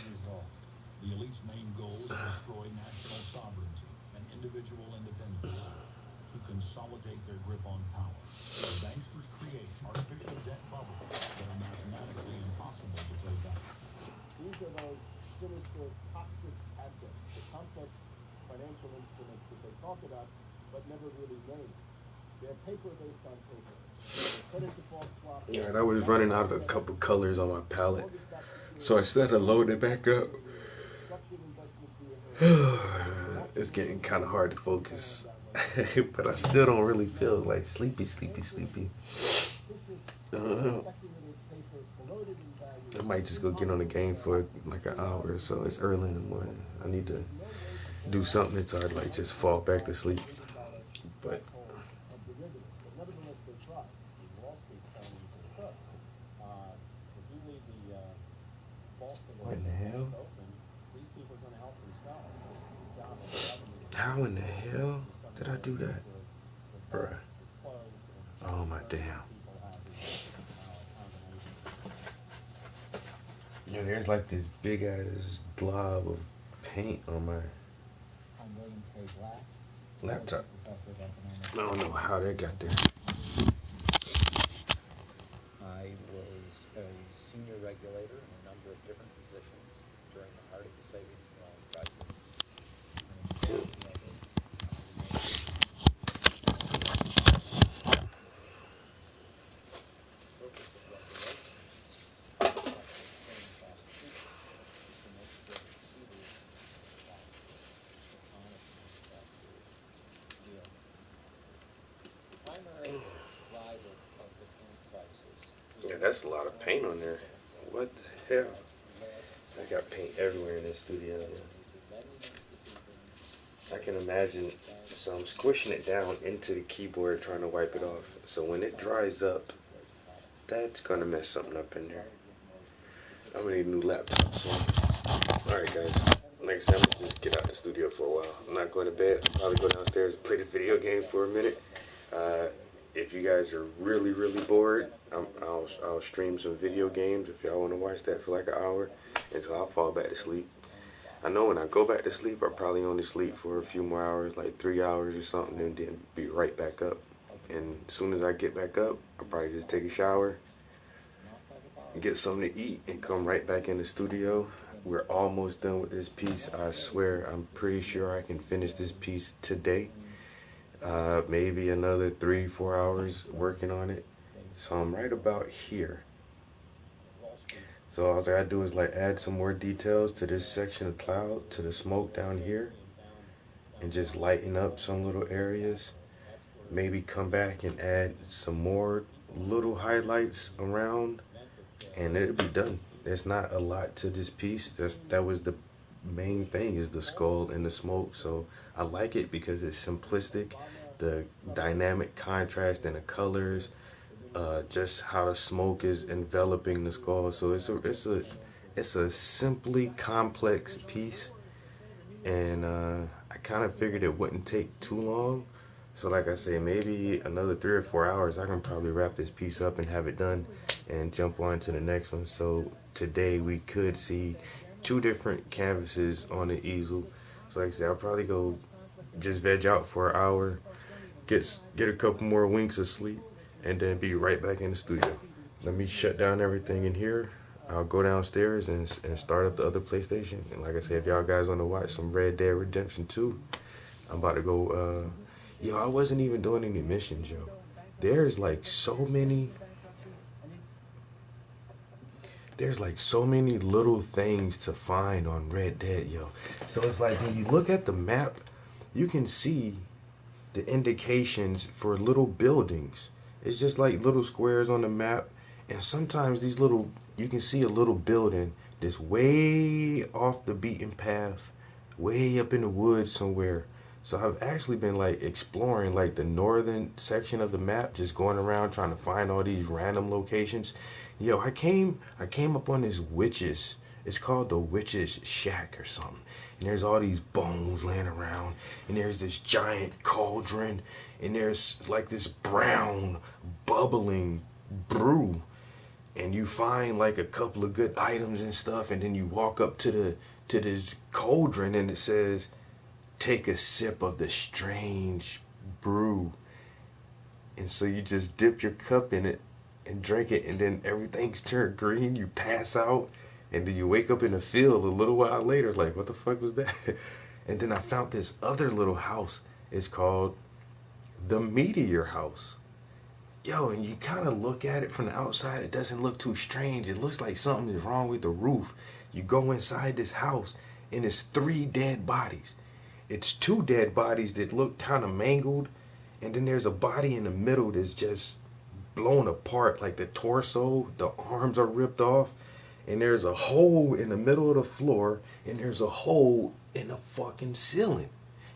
The elite's main goal is to destroy national sovereignty and individual independence, to consolidate their grip on power. The banksters create artificial debt bubbles that are mathematically impossible to pay back. These are those sinister, toxic assets, the complex financial instruments that they talk about but never really name. They're paper based on paper. Yeah, and I was running out of a couple colors on my palette, so I started to load it back up. It's getting kind of hard to focus, but I still don't really feel like sleepy. I don't know. I might just go get on the game for like an hour or so. It's early in the morning. I need to do something that's hard, like just fall back to sleep. But what in the hell? How in the hell did I do that? Bruh. Oh my damn. Yeah, there's like this big ass glob of paint on my laptop. I don't know how that got there. I was a senior regulator in a number of different positions during the heart of the savings and loan crisis. Yeah, that's a lot of paint on there. What the hell? I got paint everywhere in this studio. I can imagine, so I'm squishing it down into the keyboard trying to wipe it off. So when it dries up, that's gonna mess something up in there. I'm gonna need a new laptop soon. Alright guys, like I said, I'm gonna just get out the studio for a while. I'm not going to bed. I'll probably go downstairs and play the video game for a minute. If you guys are really bored, I'll stream some video games if y'all want to watch that for like an hour until I fall back to sleep. I know when I go back to sleep, I'll probably only sleep for a few more hours, like 3 hours or something, and then be right back up. And as soon as I get back up, I'll probably just take a shower, get something to eat, and come right back in the studio. We're almost done with this piece. I swear, I'm pretty sure I can finish this piece today. Maybe another 3-4 hours working on it. So I'm right about here. So all I gotta do is like add some more details to this section of cloud, to the smoke down here, and just lighten up some little areas. Maybe come back and add some more little highlights around, and it'll be done. There's not a lot to this piece. That was the main thing, is the skull and the smoke. So I like it because it's simplistic, the dynamic contrast and the colors, just how the smoke is enveloping the skull. So it's a simply complex piece, and I kind of figured it wouldn't take too long. So like I say, maybe another 3 or 4 hours, I can probably wrap this piece up and have it done and jump on to the next one. So today we could see 2 different canvases on the easel. So like I said, I'll probably go just veg out for an hour, get a couple more winks of sleep, and then be right back in the studio. Let me shut down everything in here. I'll go downstairs and start up the other PlayStation. And like I said, if y'all guys want to watch some Red Dead Redemption 2, I'm about to go. Yo, I wasn't even doing any missions, yo. There's like so many little things to find on Red Dead, yo. So it's like when you look at the map, you can see the indications for little buildings. It's just like little squares on the map, and sometimes these little, you can see a little building that's way off the beaten path, way up in the woods somewhere. So I've actually been like exploring like the northern section of the map, just going around trying to find all these random locations. Yo, I came up on this witches. It's called the Witch's Shack or something. And there's all these bones laying around, and there's this giant cauldron, and there's like this brown bubbling brew. And you find like a couple of good items and stuff, and then you walk up to this cauldron, and it says, "Take a sip of the strange brew." And so you just dip your cup in it and drink it, and then everything's turned green. You pass out, and then you wake up in a field a little while later, like, what the fuck was that? And then I found this other little house. It's called the Meteor House. Yo, and you kind of look at it from the outside, it doesn't look too strange. It looks like something is wrong with the roof. You go inside this house, and it's 3 dead bodies. It's 2 dead bodies that look kind of mangled, and then there's a body in the middle that's just blown apart, like the torso, the arms are ripped off, and there's a hole in the middle of the floor, and there's a hole in the fucking ceiling.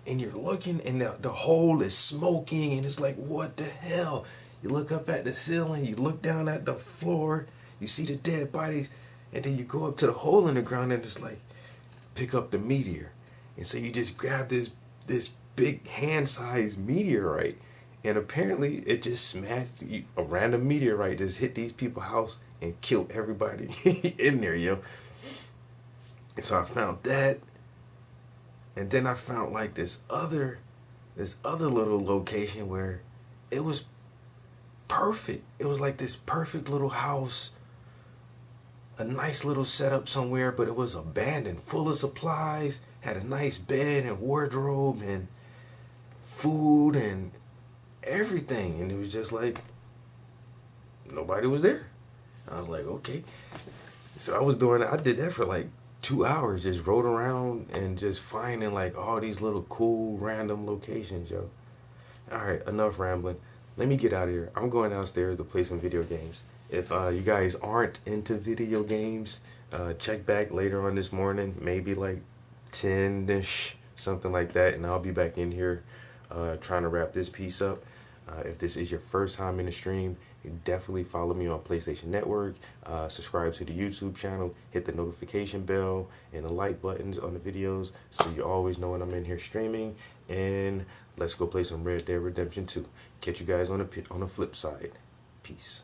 And you're looking, and the hole is smoking, and it's like, what the hell? You look up at the ceiling, you look down at the floor, you see the dead bodies, and then you go up to the hole in the ground, and it's like, pick up the meteor. And so you just grab this big hand-sized meteorite, and apparently it just smashed, a random meteorite just hit these people's house and killed everybody in there, yo. And so I found that, and then I found like this other little location where it was perfect. It was like this perfect little house, a nice little setup somewhere, but it was abandoned, full of supplies, had a nice bed and wardrobe and food and everything. And it was just like, nobody was there. I was like, okay. So I did that for like 2 hours, just rode around and just finding like all these little cool random locations, yo. All right, enough rambling. Let me get out of here. I'm going downstairs to play some video games. If you guys aren't into video games, check back later on this morning, maybe like 10-ish, something like that, and I'll be back in here trying to wrap this piece up. If this is your first time in the stream, definitely follow me on PlayStation Network, subscribe to the YouTube channel, hit the notification bell and the like buttons on the videos so you always know when I'm in here streaming. And let's go play some Red Dead Redemption 2. Catch you guys on the flip side. Peace.